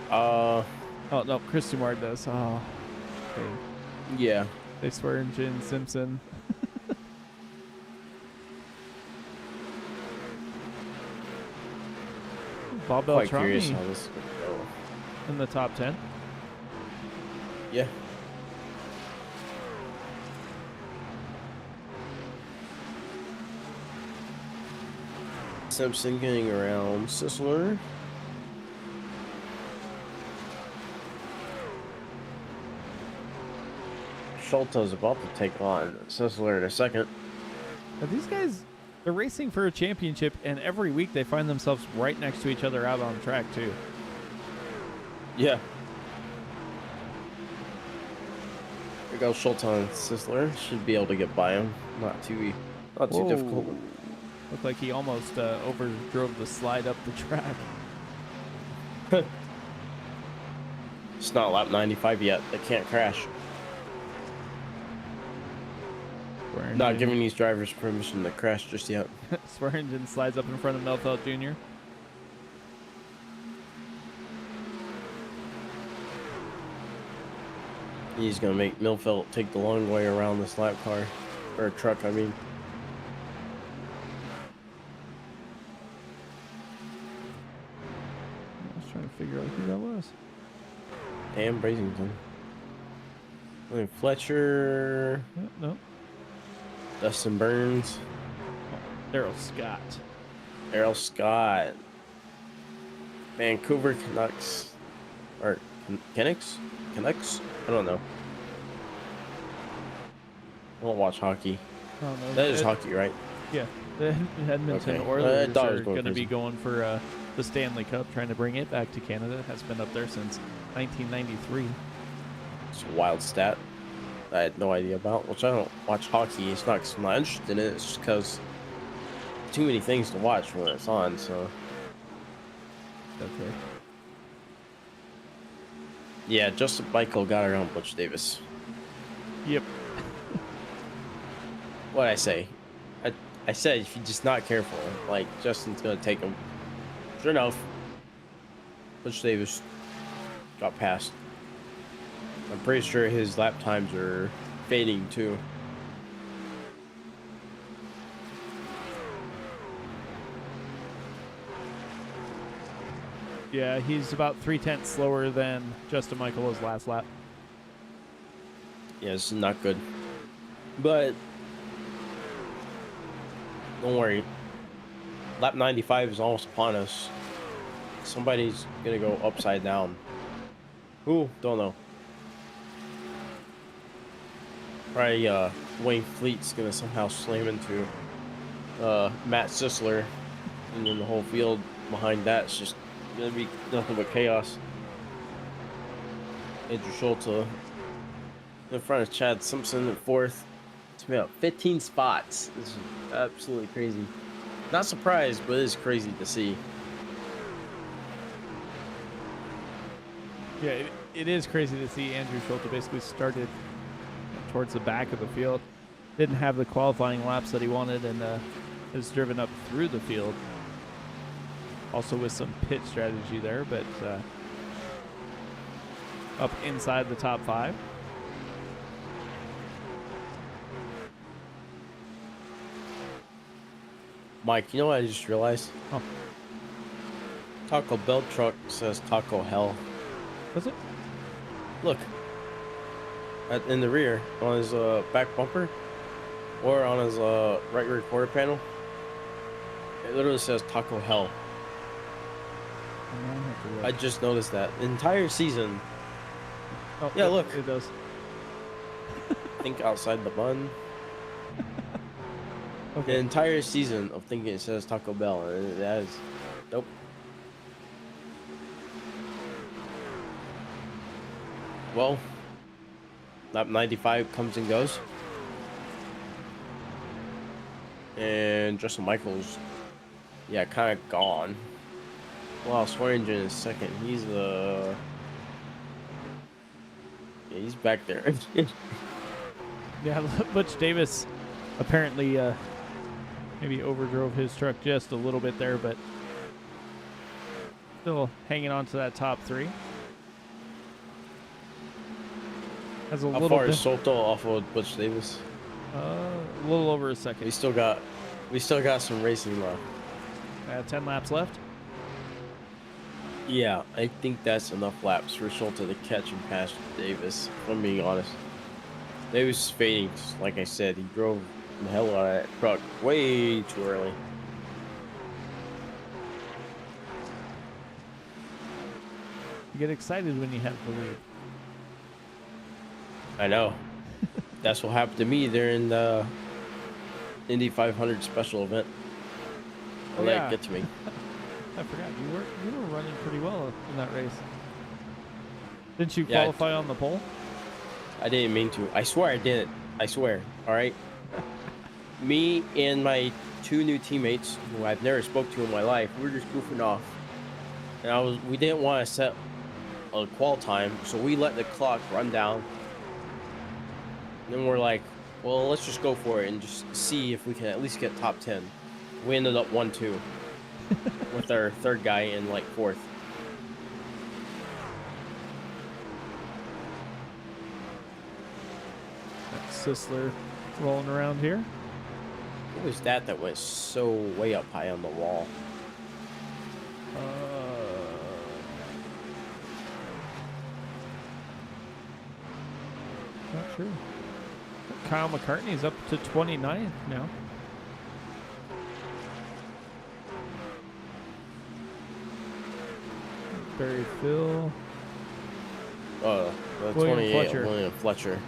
Oh no, Chris Dumars does. Oh, okay. Yeah. They swear in Jin Simpson. Bob Quite curious Beltrami how this would go. in the top 10. Yeah. Simpson getting around Sisler. Schulte's about to take on Sisler in a second. But these guys, they're racing for a championship, and every week they find themselves right next to each other out on track, too. Yeah. Here goes Schulte and Sisler. Should be able to get by him. Not too Whoa. difficult. Looked like he almost overdrove the slide up the track. It's not lap 95 yet. They can't crash. Not giving these drivers permission to crash just yet. Swearingen slides up in front of Melfeld Jr. He's gonna make Milfelt take the long way around this lap car, or truck, I mean. I was trying to figure out who that was. Damn, Brazington. Fletcher, No. Dustin Burns, Daryl Scott. Errol Scott, Vancouver Canucks, or Canucks? I don't know. I don't watch hockey. Oh, no, That is hockey, right? Yeah, the Edmonton Okay. Oilers I thought it was are going going to be crazy. going for the Stanley Cup, trying to bring it back to Canada. It has been up there since 1993. It's a wild stat I had no idea about, which I don't watch hockey. It's not because I'm not interested in it, it's just because too many things to watch when it's on, so. Okay. Yeah, Justin Michael got around Butch Davis. Yep. What'd I say? I said if you're just not careful, like, Justin's gonna take him. Sure enough, Butch Davis got past. I'm pretty sure his lap times are fading too. Yeah, he's about 3/10 slower than Justin Michael his last lap. Yeah, this is not good. But don't worry. Lap 95 is almost upon us. Somebody's gonna go upside down. Who? Don't know. Probably Wayne Fleet's gonna somehow slam into Matt Sisler, and then the whole field behind that's just gonna be nothing but chaos. Andrew Schulte in front of Chad Simpson in fourth. It's about 15 spots. This is absolutely crazy. Not surprised, but it is crazy to see. Yeah, it is crazy to see Andrew Schulte basically started towards the back of the field. Didn't have the qualifying laps that he wanted, and has driven up through the field. Also with some pit strategy there, but up inside the top 5. Mike, you know what I just realized? Oh, Taco Bell truck says Taco Hell. was it? Look. In the rear, on his back bumper, or on his right rear quarter panel. It literally says Taco Hell. I just noticed that. The entire season, Oh, yeah, look. It does. think outside the bun. The Okay. entire season of thinking it says Taco Bell, and that is nope. Well, lap 95 comes and goes, and Justin Michaels, yeah, kind of gone. Wow, Swearingen is second. He's yeah, he's back there. Yeah, Butch Davis apparently maybe overdrove his truck just a little bit there, but still hanging on to that top 3. Has a How little far bit, is Soto off of Butch Davis? a little over a second. We still got some racing left. 10 laps left. Yeah, I think that's enough laps for Schulte to catch and pass Davis, if I'm being honest. Davis is fading, like I said. He drove the hell out of that truck way too early. You get excited when you have the lead. I know. That's what happened to me during the Indy 500 special event. Oh, Let yeah. it get to me. I forgot you were running pretty well in that race. Didn't you Yeah, qualify on the pole? I didn't mean to. I swear I didn't. I swear. All right. Me and my 2 new teammates, who I've never spoke to in my life, we were just goofing off, and we didn't want to set a qual time, so we let the clock run down. And then we're like, well, let's just go for it and just see if we can at least get top 10. We ended up 1-2 with our third guy in like 4th. Sisler rolling around here. What was that went so way up high on the wall? Not sure. Kyle McCartney's up to 29th now. Barry Phil. The William 28, Fletcher. William Fletcher.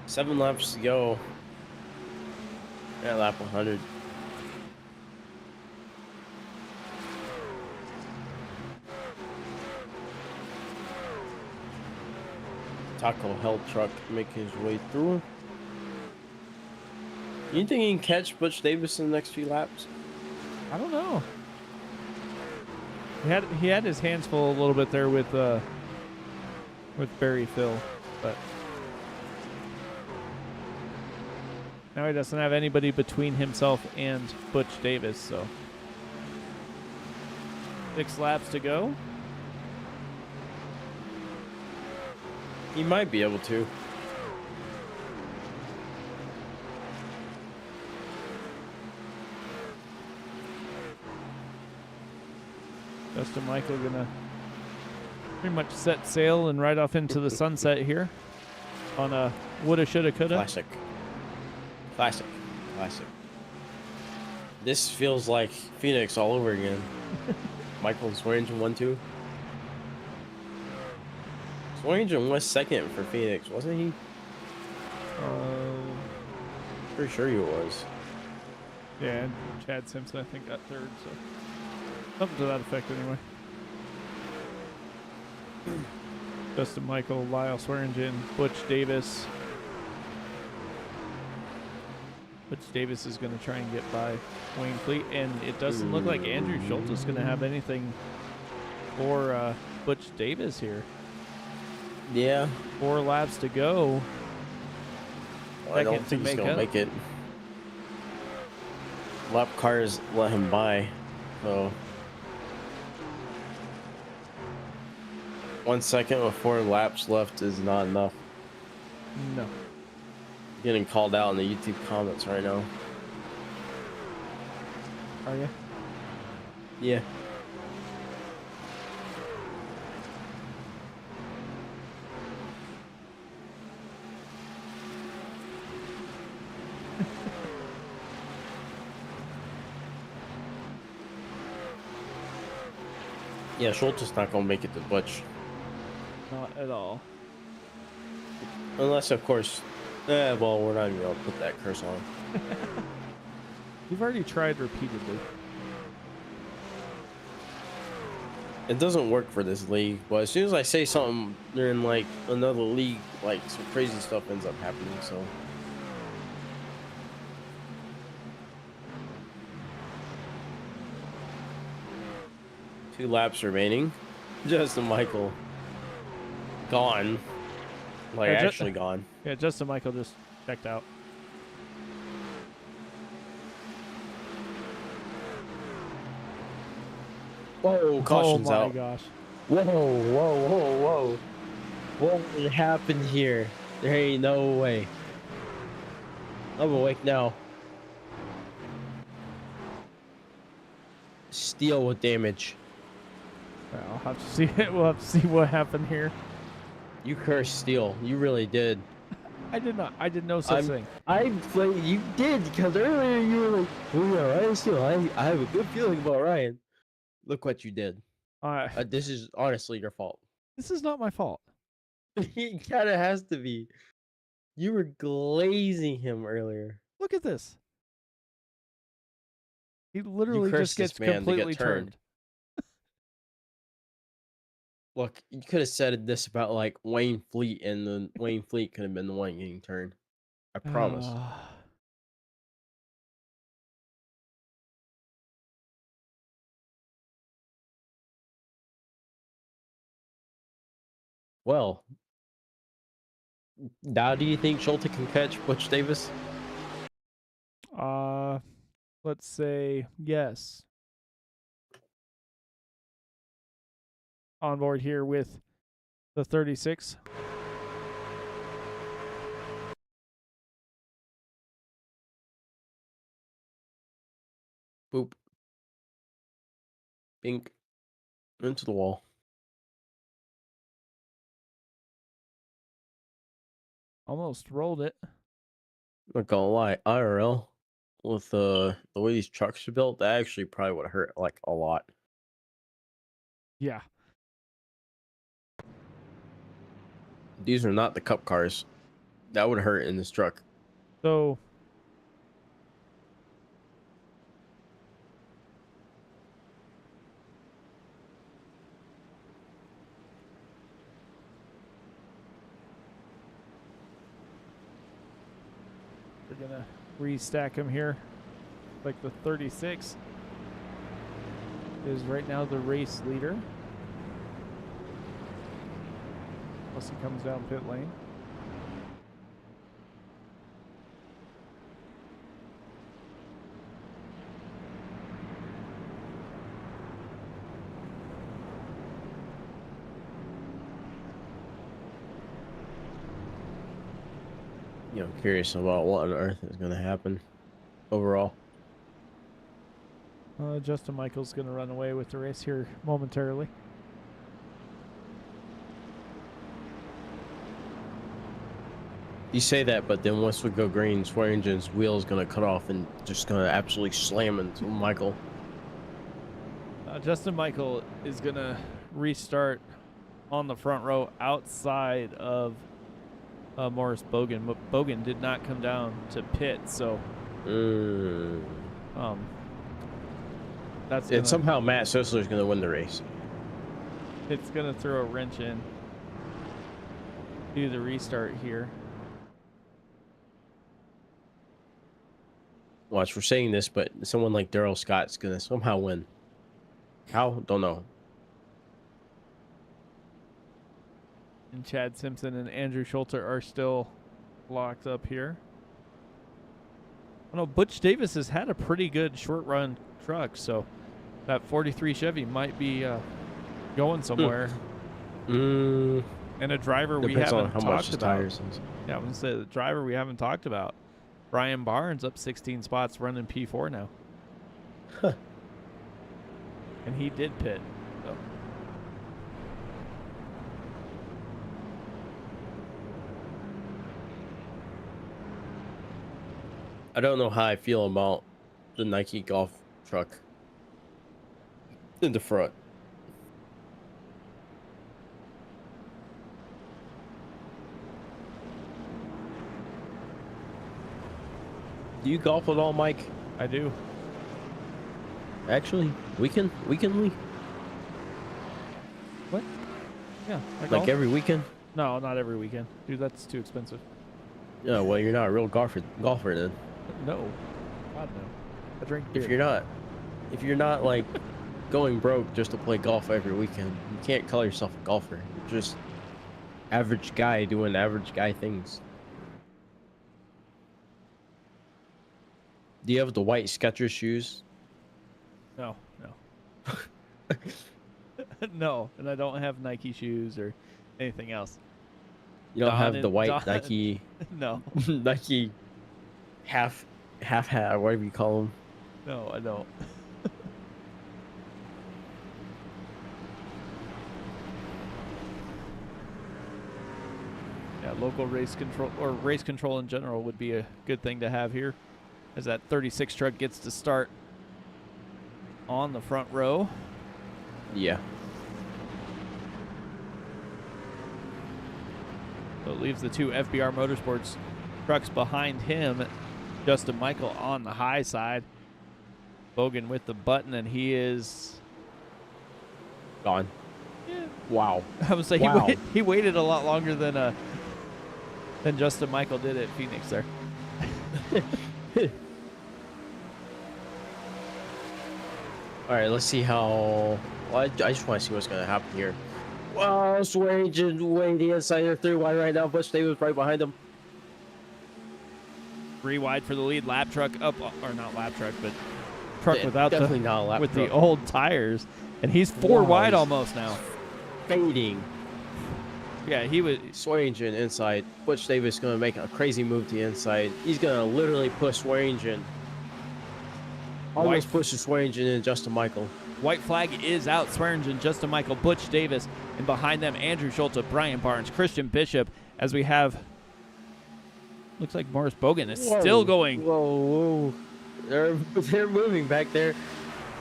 Seven laps to go. At lap 100. Taco Hell truck making his way through. You think he can catch Butch Davis in the next few laps? I don't know. He had his hands full a little bit there with Barry Phil, but now he doesn't have anybody between himself and Butch Davis, so 6 laps to go. He might be able to. Justin Michael gonna pretty much set sail and ride off into the sunset here on a woulda, shoulda, coulda. Classic. Classic. Classic. This feels like Phoenix all over again. Michael Swearingen 1-2. Swearingen was second for Phoenix, wasn't he? Pretty sure he was. Yeah, and Chad Simpson I think got third, so something to that effect anyway. Justin Michael, Lyle Swearingen, Butch Davis. Butch Davis is going to try and get by Wayne Fleet, and it doesn't look like Andrew Schultz is going to have anything for Butch Davis here. Yeah. 4 laps to go. Well, I don't think he's going to make it. Lap cars let him by, so 1 second with 4 laps left is not enough. No. Getting called out in the YouTube comments right now. Are you? Yeah. Yeah, Schultz is not going to make it to Butch. Not at all. Unless, of course, well, we're not even going to put that curse on. You've already tried repeatedly. It doesn't work for this league, but as soon as I say something, they're in like another league, like some crazy stuff ends up happening, so. Two laps remaining. Justin Michael gone. Like Yeah, actually gone. Yeah, Justin Michael just checked out. Whoa, caution's oh my out. gosh. Whoa. What happened here? There ain't no way. I'm awake now. Steel with damage. I'll have to see it. We'll have to see what happened here. You cursed Steel. You really did. I did not. I did no such thing. You did, because earlier you were like, oh yeah, Ryan Steel. I have a good feeling about Ryan. Look what you did. This is honestly your fault. This is not my fault. It kind of has to be. You were glazing him earlier. Look at this. He literally just gets completely turned. Look, you could have said this about like Wayne Fleet, and then Wayne Fleet could have been the one getting turned. I promise. Well, now do you think Schulte can catch Butch Davis? Let's say yes. On board here with The 36. Boop. Bink. Into the wall. Almost rolled it. Not gonna lie, IRL with the way these trucks are built, that actually probably would hurt like a lot. Yeah. These are not the cup cars. That would hurt in this truck. So we're gonna restack them here. Like the 36 is right now the race leader. Unless he comes down pit lane. You know, I'm curious about what on earth is gonna happen overall. Justin Michael's gonna run away with the race here momentarily. You say that, but then once we go green, Swear Engine's wheel's gonna cut off and just gonna absolutely slam into Michael. Justin Michael is gonna restart on the front row outside of Morris Bogan. But Bogan did not come down to pit, so that's and somehow Matt Sisler's gonna win the race. It's gonna throw a wrench in to the restart here. Watch, we're saying this, but someone like Darrell Scott's gonna somehow win. How? Don't know. And Chad Simpson and Andrew Schulter are still locked up here. I know Butch Davis has had a pretty good short run truck, so that 43 Chevy might be going somewhere. And a driver we Depends haven't on how talked much his about. tires is. Yeah, I'm gonna say the driver we haven't talked about. Brian Barnes up 16 spots, running P4 now. Huh. And he did pit. So. I don't know how I feel about the Nike golf truck in the front. Do you golf at all, Mike? I do. Actually, weekendly? What? Yeah. I Like golf. every weekend? No, not every weekend. Dude, that's too expensive. Yeah, well, you're not a real golfer then. No. God, no. I drink If beer. you're not like going broke just to play golf every weekend, you can't call yourself a golfer. You're just average guy doing average guy things. Do you have the white Skechers shoes? No. No, and I don't have Nike shoes or anything else. You don't have the white Nike No. Nike half hat, whatever you call them. No, I don't. Yeah, local race control or race control in general would be a good thing to have here, as that 36 truck gets to start on the front row. Yeah. So it leaves the two FBR Motorsports trucks behind him. Justin Michael on the high side. Bogan with the button, and he is Gone. Yeah. Wow. I would say Wow. he waited a lot longer than Justin Michael did at Phoenix there. All right, let's see how. Well, I just want to see what's gonna happen here. Wow, Swear Engine way the inside there, 3 wide right now. Butch Davis right behind him. 3 wide for the lead. Lap truck up, or not lap truck, but truck Yeah, without definitely not a lap with truck. the old tires, and he's 4 Wow, wide he's almost now. Fading. Yeah, he was. Swearingen inside. Butch Davis going to make a crazy move to the inside. He's going to literally push Swearingen. Almost pushes Swearingen and Justin Michael. White flag is out. Swearingen, Justin Michael, Butch Davis, and behind them, Andrew Schulte, Brian Barnes, Christian Bishop, as we have. Looks like Morris Bogan is still going. Whoa. They're moving back there.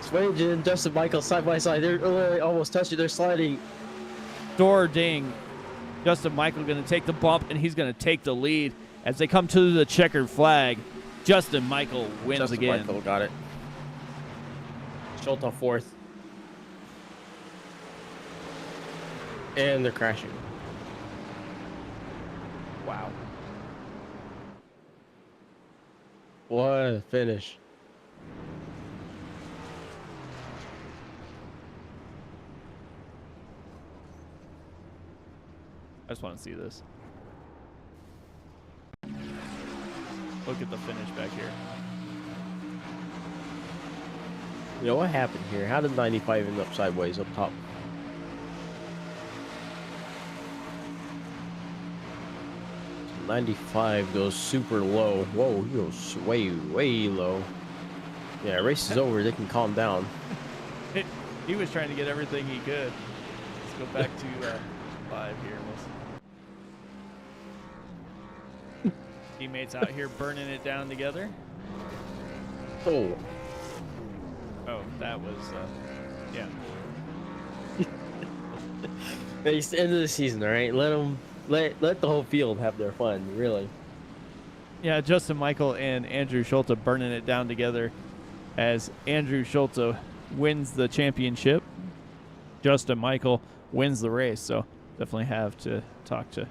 Swearingen and Justin Michael side by side. They're literally almost touching. They're sliding. Door ding. Justin Michael going to take the bump, and he's going to take the lead as they come to the checkered flag. Justin Michael wins again. Justin Michael got it. Schulte fourth. And they're crashing. Wow. What a finish. I just want to see this. Look at the finish back here. You know what happened here? How did 95 end up sideways up top? So 95 goes super low. Whoa, he goes way, way low. Yeah, race is over. They can calm down. He was trying to get everything he could. Let's go back to 5 here. Teammates out here burning it down together. Oh. Oh, that was, yeah. It's the end of the season, all right? Let the whole field have their fun, really. Yeah, Justin Michael and Andrew Schulte burning it down together as Andrew Schulte wins the championship. Justin Michael wins the race, so definitely have to talk to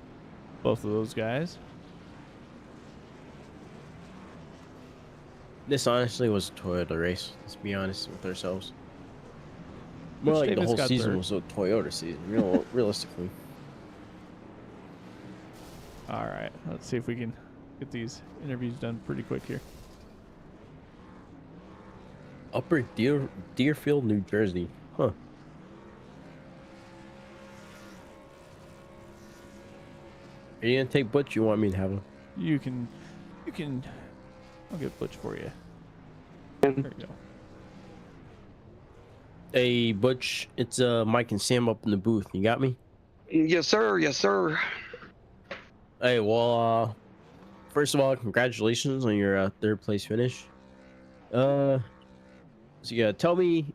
both of those guys. This honestly was a Toyota race. Let's be honest with ourselves. More Butch like the Davis whole got season third. was a Toyota season, realistically. All right, let's see if we can get these interviews done pretty quick here. Upper Deerfield, New Jersey. Huh. Are you gonna take Butch? You want me to have him? You can, I'll get Butch for you. There you go. Hey, Butch, it's Mike and Sam up in the booth. You got me? Yes, sir. Yes, sir. Hey, well, first of all, congratulations on your third place finish. So yeah, tell me,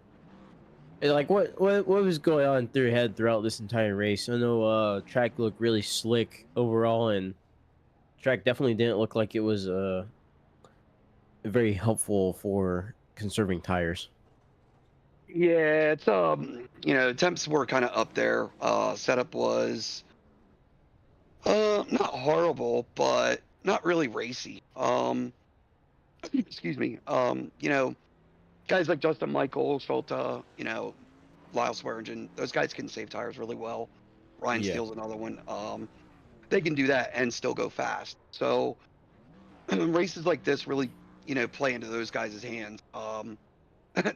like, what was going on through your head throughout this entire race? I know track looked really slick overall, and track definitely didn't look like it was very helpful for conserving tires. Yeah, it's temps were kind of up there. Setup was not horrible, but not really racy. Excuse me. Guys like Justin Michael, Schulte, Lyle Swearingen, those guys can save tires really well. Ryan Yeah. Steele's another one. They can do that and still go fast. So races like this really, play into those guys' hands.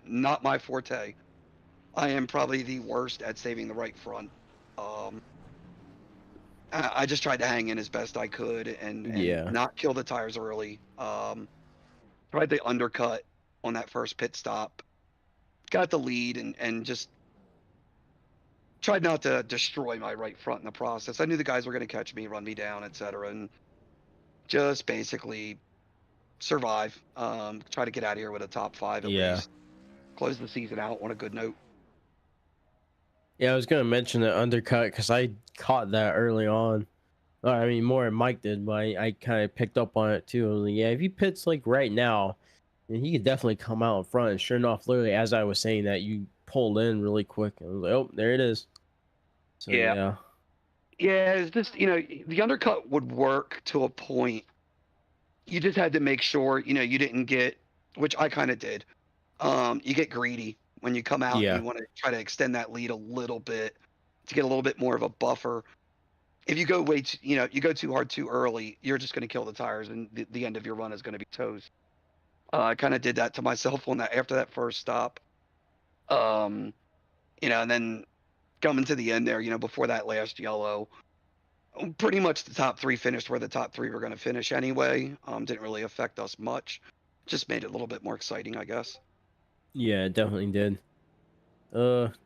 Not my forte. I am probably the worst at saving the right front. I just tried to hang in as best I could and Yeah. not kill the tires early. Tried to undercut on that first pit stop. Got the lead and just tried not to destroy my right front in the process. I knew the guys were going to catch me, run me down, etc., and just basically survive. Try to get out of here with a top 5 at Yeah. least. Close the season out on a good note. Yeah, I was gonna mention the undercut because I caught that early on. I mean, more than Mike did, but I kind of picked up on it too. I was like, yeah, if he pits like right now, then he could definitely come out in front. And sure enough, literally as I was saying that, you pulled in really quick. I was like, oh, there it is. So Yeah. Yeah, it's just, the undercut would work to a point. You just had to make sure, you didn't get, which I kind of did. You get greedy when you come out. Yeah. You want to try to extend that lead a little bit to get a little bit more of a buffer. If you go you go too hard too early, you're just going to kill the tires, and the end of your run is going to be toast. I kind of did that to myself on that after that first stop. And then coming to the end there, before that last yellow, Pretty much the top three finished where the top three were going to finish anyway. Didn't really affect us much. Just made it a little bit more exciting, I guess. Yeah, it definitely did.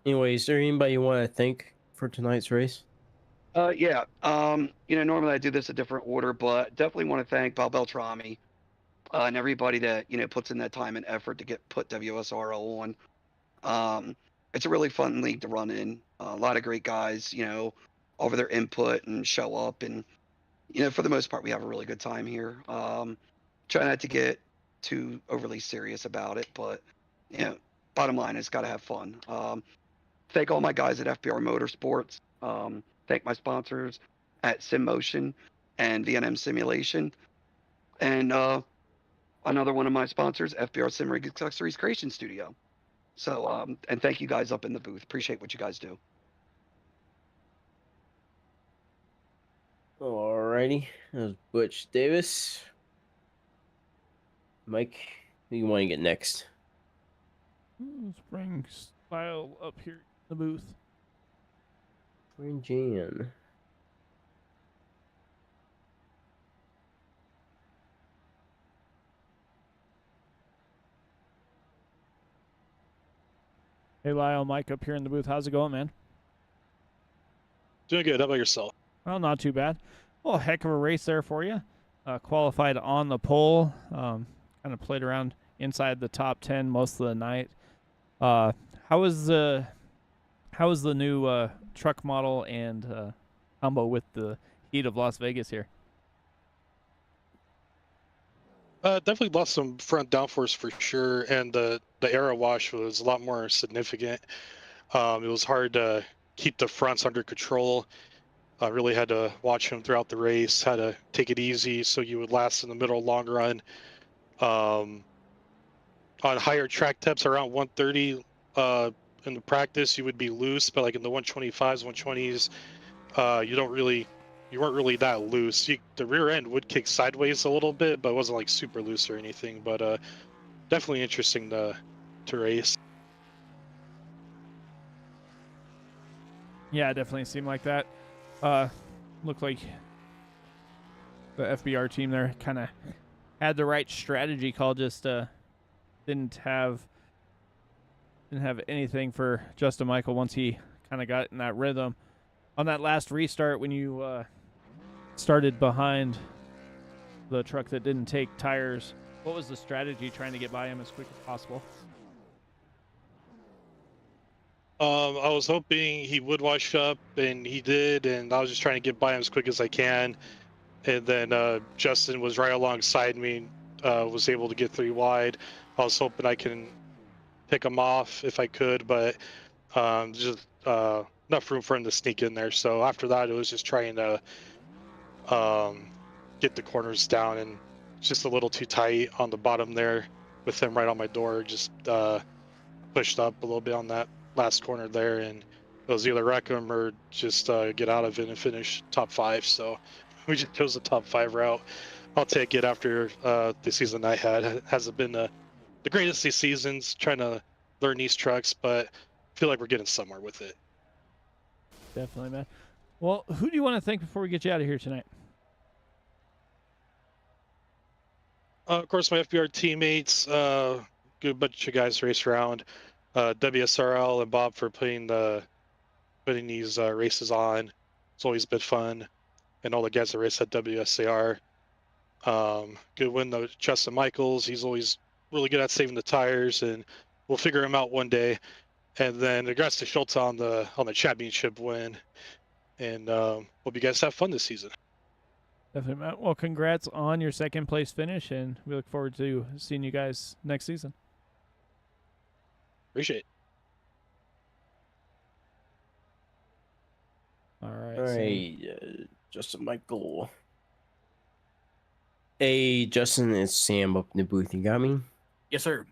Anyway, is there anybody you want to thank for tonight's race? Yeah. Normally I do this a different order, but definitely want to thank Bob Beltrami and everybody that puts in that time and effort to put WSRO on. It's a really fun league to run in. A lot of great guys, over their input and show up, and for the most part, we have a really good time here. Try not to get too overly serious about it, but bottom line is got to have fun. Thank all my guys at FBR Motorsports. Thank my sponsors at SimMotion and VNM Simulation, and another one of my sponsors, FBR Sim Rig Accessories Creation Studio. So, and thank you guys up in the booth. Appreciate what you guys do. Alrighty, that was Butch Davis. Mike, who you want to get next? Let's bring Style up here in the booth. Bring Jan. Hey, Lyle, Mike up here in the booth. How's it going, man? Doing good. How about yourself? Well, not too bad. Well, heck of a race there for you. Qualified on the pole. Kind of played around inside the top 10 most of the night. How was the new truck model and combo with the heat of Las Vegas here? Definitely lost some front downforce for sure, and the aero wash was a lot more significant. It was hard to keep the fronts under control. I really had to watch him throughout the race, had to take it easy so you would last in the middle long run. On higher track temps around 130 in the practice, you would be loose, but like in the 125s, 120s, you weren't really that loose. The rear end would kick sideways a little bit, but it wasn't like super loose or anything. But definitely interesting to race. Yeah, it definitely seemed like that. Looked like the FBR team there kind of had the right strategy call, just didn't have anything for Justin Michael once he kind of got in that rhythm. On that last restart, when you started behind the truck that didn't take tires, what was the strategy trying to get by him as quick as possible? I was hoping he would wash up, and he did, and I was just trying to get by him as quick as I can. And then Justin was right alongside me, was able to get 3 wide. I was hoping I can pick him off if I could, but just enough room for him to sneak in there. So after that, it was just trying to get the corners down, and just a little too tight on the bottom there with him right on my door. Just pushed up a little bit on that last corner there, and it was either wreck him or just get out of it and finish top 5. So we just chose the top 5 route. I'll take it after the season I had. It hasn't been the greatest these seasons, trying to learn these trucks, but I feel like we're getting somewhere with it. Definitely, man. Well, who do you want to thank before we get you out of here tonight? Of course, my FBR teammates, good bunch of guys race around. WSRL and Bob for putting these races on. It's always been fun, and all the guys that race at WSAR. Good win though, Justin Michaels. He's always really good at saving the tires, and we'll figure him out one day. And then congrats to Schultz on the championship win, and hope you guys have fun this season. Definitely, Matt. Well, congrats on your second place finish, and we look forward to seeing you guys next season. Appreciate it. All right. All right, Justin Michael. Hey, Justin, it's Sam up in the booth. You got me? Yes, sir.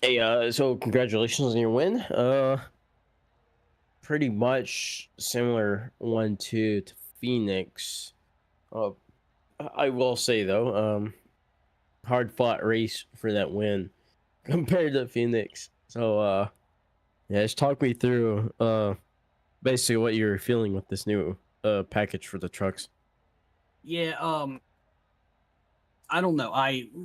Hey, so congratulations on your win. Pretty much similar 1-2 to Phoenix. I will say though, hard fought race for that win compared to Phoenix. So, yeah, just talk me through basically what you're feeling with this new package for the trucks? Yeah, I don't know.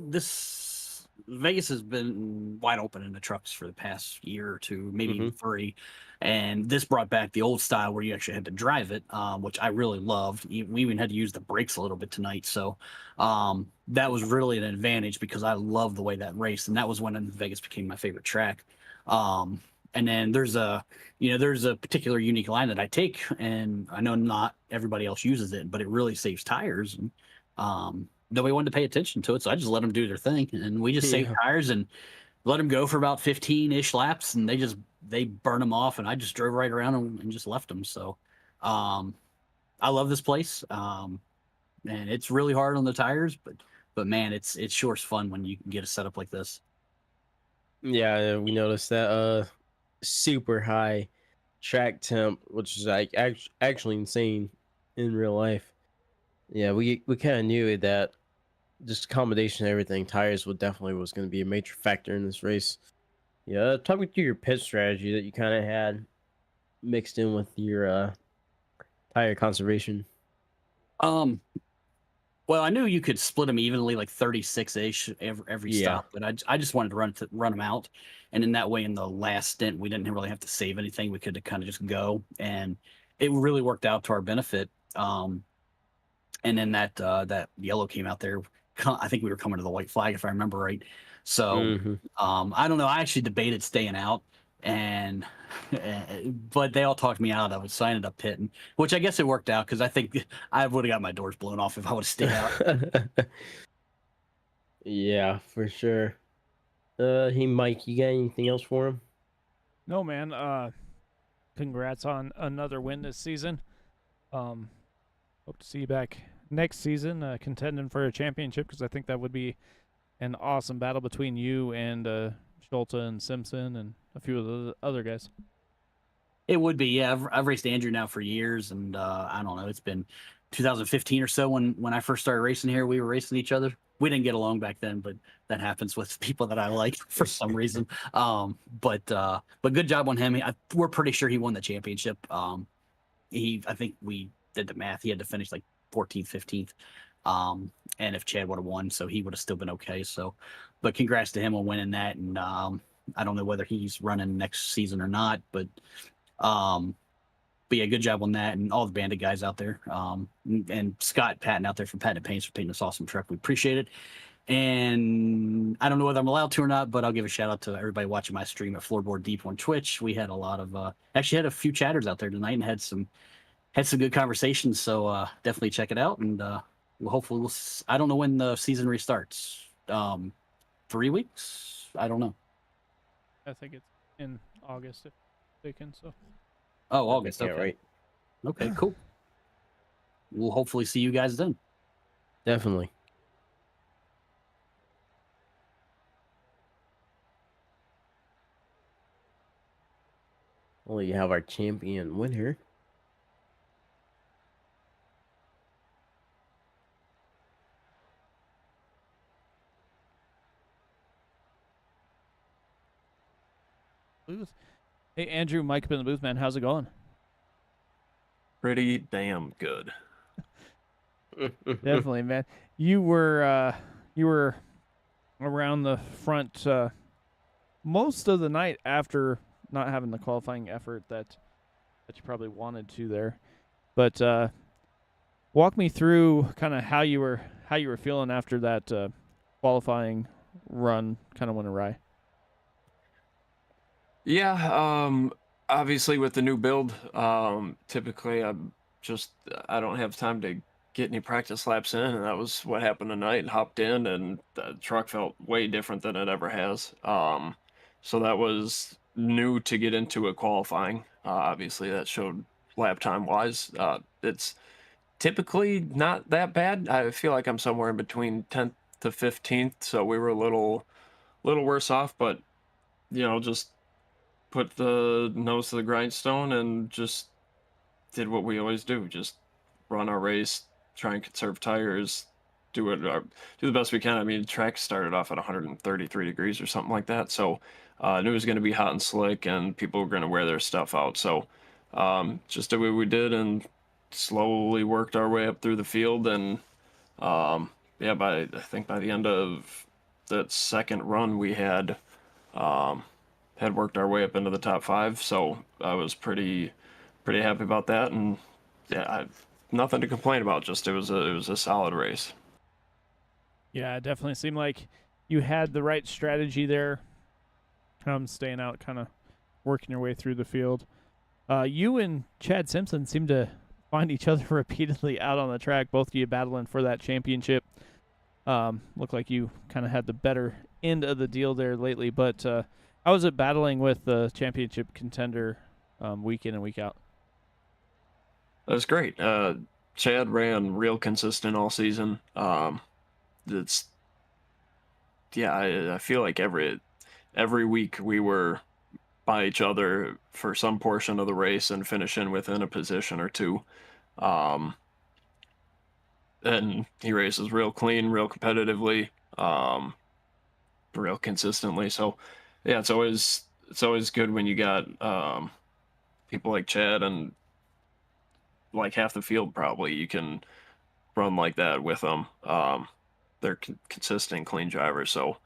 This Vegas has been wide open in the trucks for the past year or two, maybe Mm-hmm. even 3. And this brought back the old style where you actually had to drive it, which I really loved. We even had to use the brakes a little bit tonight, so that was really an advantage because I love the way that raced, and that was when Vegas became my favorite track. And then there's a particular unique line that I take, and I know not everybody else uses it, but it really saves tires. And nobody wanted to pay attention to it, so I just let them do their thing, and we just saved Yeah. tires and let them go for about 15-ish laps, and they burn them off, and I just drove right around them and just left them. So I love this place, and it's really hard on the tires, but man, it's sure is fun when you can get a setup like this. Yeah, we noticed that super high track temp, which is like actually insane in real life. Yeah, we kind of knew that just combination of everything, tires would definitely was going to be a major factor in this race. Yeah, talk me through your pit strategy that you kind of had mixed in with your tire conservation. Um, well, I knew you could split them evenly, like 36-ish every Yeah. stop, but I just wanted to run them out, and in that way, in the last stint, we didn't really have to save anything. We could kind of just go, and it really worked out to our benefit. And then that yellow came out there. I think we were coming to the white flag, if I remember right. So Mm-hmm. I don't know. I actually debated staying out, and but they all talked me out of it, so I ended up pitting, which I guess it worked out because I think I would have got my doors blown off if I would have stayed out. Yeah, for sure. Hey Mike, you got anything else for him? No, man. Congrats on another win this season. Hope to see you back next season, contending for a championship, because I think that would be an awesome battle between you and Schulte and Simpson and a few of the other guys. It would be, yeah. I've raced Andrew now for years, and I don't know. It's been 2015 or so when I first started racing here. We were racing each other. We didn't get along back then, but that happens with people that I like for some reason. But good job on him. We're pretty sure he won the championship. I think we did the math. He had to finish like 14th, 15th. And if Chad would have won, so he would have still been okay. So, but congrats to him on winning that. And I don't know whether he's running next season or not, but yeah, good job on that, and all the Bandit guys out there, and Scott Patton out there from Patton Paints for painting this awesome truck. We appreciate it. And I don't know whether I'm allowed to or not, but I'll give a shout out to everybody watching my stream at Floorboard Deep on Twitch. We had a lot of actually had a few chatters out there tonight and had some good conversations. So definitely check it out, and hopefully I don't know when the season restarts. 3 weeks? I don't know. I think it's in August, if they can. So. Oh, August. Yeah, Okay. right. Okay, cool. We'll hopefully see you guys then. Definitely. Well, you have our champion winner. Booth. Hey, Andrew, Mike up in the booth, man. How's it going? Pretty damn good. Definitely, man. You were around the front most of the night after not having the qualifying effort that you probably wanted to there. But walk me through kind of how you were feeling after that qualifying run kind of went awry. Yeah, obviously with the new build, typically I don't have time to get any practice laps in, and that was what happened tonight. Hopped in, and the truck felt way different than it ever has. So that was new to get into a qualifying. Obviously, that showed lap time wise. It's typically not that bad. I feel like I'm somewhere in between 10th to 15th, so we were a little worse off, but just put the nose to the grindstone and just did what we always do. Just run our race, try and conserve tires, do the best we can. I mean, the track started off at 133 degrees or something like that. So I knew it was going to be hot and slick and people were going to wear their stuff out. So just did what we did and slowly worked our way up through the field, and yeah, I think by the end of that second run, we had worked our way up into the top 5. So I was pretty happy about that, and yeah, nothing to complain about. Just it was a solid race. Yeah, it definitely seemed like you had the right strategy there. Staying out, kind of working your way through the field. You and Chad Simpson seem to find each other repeatedly out on the track, both of you battling for that championship. Looked like you kind of had the better end of the deal there lately, but how was it battling with the championship contender week in and week out? That was great. Chad ran real consistent all season. It's yeah, I feel like every week we were by each other for some portion of the race and finishing within a position or two. And he races real clean, real competitively, real consistently. So yeah, it's always good when you got people like Chad, and like half the field probably you can run like that with them. They're consistent, clean drivers. So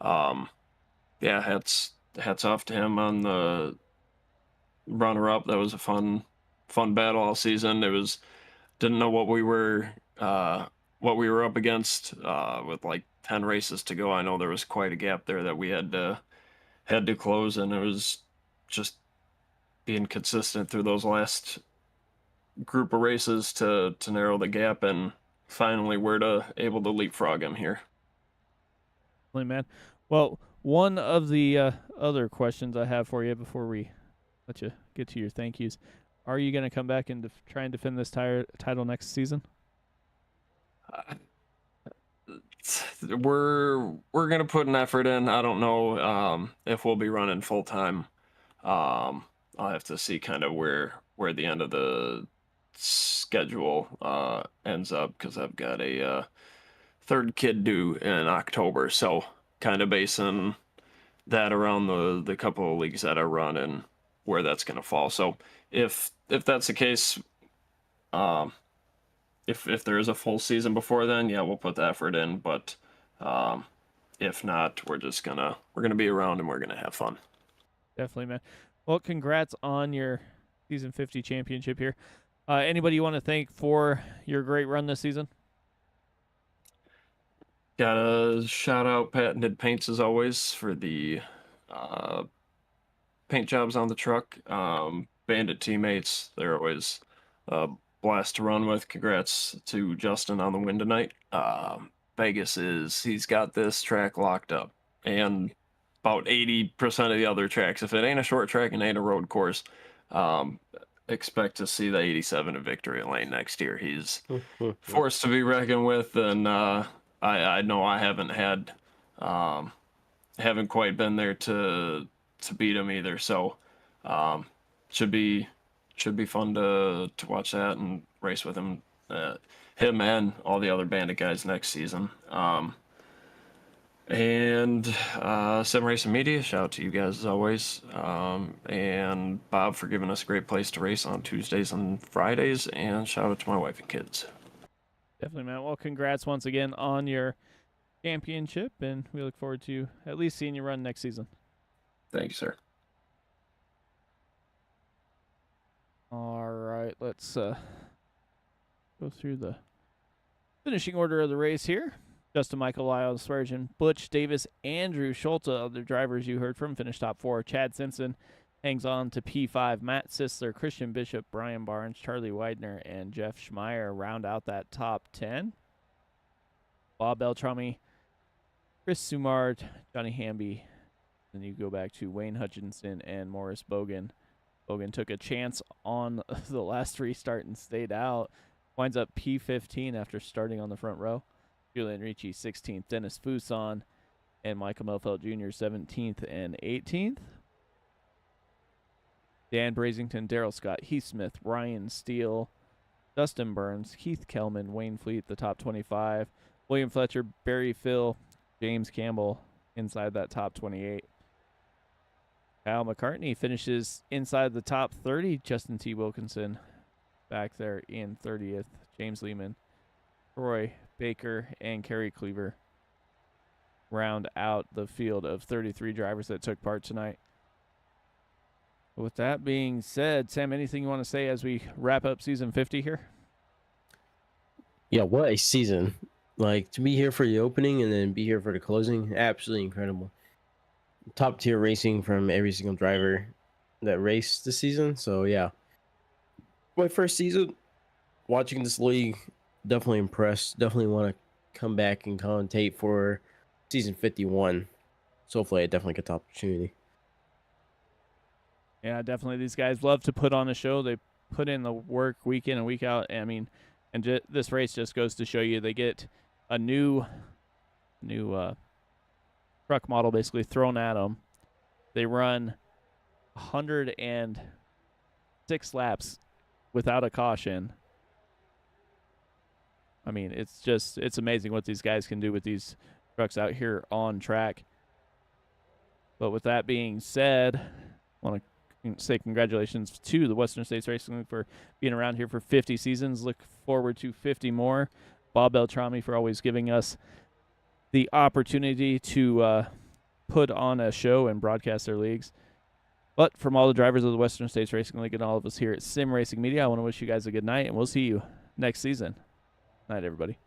yeah, hats off to him on the runner up. That was a fun battle all season. Didn't know what we were up against with like 10 races to go. I know there was quite a gap there that we had to close, and it was just being consistent through those last group of races to narrow the gap, and finally we're able to leapfrog him here. Man. Well, one of the other questions I have for you before we let you get to your thank yous, are you going to come back and try and defend this title next season? We're gonna put an effort in. I don't know if we'll be running full time. I'll have to see kind of where the end of the schedule ends up, because I've got a third kid due in October, so kind of basing that around the couple of leagues that I run and where that's gonna fall. So if that's the case, if there is a full season before then, yeah, we'll put the effort in. But if not, we're gonna be around and we're gonna have fun. Definitely, man. Well, congrats on your season 50 championship here. Anybody you want to thank for your great run this season? Gotta shout out Patented Paints as always for the paint jobs on the truck. Bandit teammates, they're always blast to run with. Congrats to Justin on the win tonight. Vegas he's got this track locked up, and about 80% of the other tracks. If it ain't a short track and ain't a road course, expect to see the 87 in victory lane next year. He's forced to be reckoned with, and I know I haven't quite been there to beat him either. So should be fun to watch that and race with him, him and all the other Bandit guys next season. And Sim Racing Media, shout out to you guys as always, and Bob for giving us a great place to race on Tuesdays and Fridays, and shout out to my wife and kids. Definitely, man. Well, congrats once again on your championship, and we look forward to at least seeing you run next season. Thank you, sir. All right, let's go through the finishing order of the race here. Justin Michael, Lyle Sweargen, Butch Davis, Andrew Schulte, other drivers you heard from, finished top 4. Chad Simpson hangs on to P5. Matt Sisler, Christian Bishop, Brian Barnes, Charlie Widener, and Jeff Schmeier round out that top 10. Bob Beltrami, Chris Sumard, Johnny Hamby. Then you go back to Wayne Hutchinson and Morris Bogan. Bogan took a chance on the last restart and stayed out. Winds up P15 after starting on the front row. Julian Ricci, 16th. Dennis Fuson and Michael Melfeld Jr., 17th and 18th. Dan Brazington, Daryl Scott, Heath Smith, Ryan Steele, Dustin Burns, Keith Kellman, Wayne Fleet, the top 25. William Fletcher, Barry Phil, James Campbell inside that top 28. Kyle McCartney finishes inside the top 30. Justin T. Wilkinson back there in 30th. James Lehman, Troy Baker, and Kerry Cleaver round out the field of 33 drivers that took part tonight. With that being said, Sam, anything you want to say as we wrap up season 50 here? Yeah, what a season. Like, to be here for the opening and then be here for the closing, absolutely incredible. Top tier racing from every single driver that raced this season. So, yeah. My first season watching this league, definitely impressed. Definitely want to come back and commentate for season 51. So, hopefully, I definitely get the opportunity. Yeah, definitely. These guys love to put on a show. They put in the work week in and week out. I mean, and this race just goes to show you they get a new truck model basically thrown at them. They run 106 laps without a caution. I mean, it's amazing what these guys can do with these trucks out here on track. But with that being said, I want to say congratulations to the Western States Racing League for being around here for 50 seasons. Look forward to 50 more. Bob Beltrami for always giving us the opportunity to put on a show and broadcast their leagues. But from all the drivers of the Western States Racing League and all of us here at Sim Racing Media, I want to wish you guys a good night, and we'll see you next season. Night, everybody.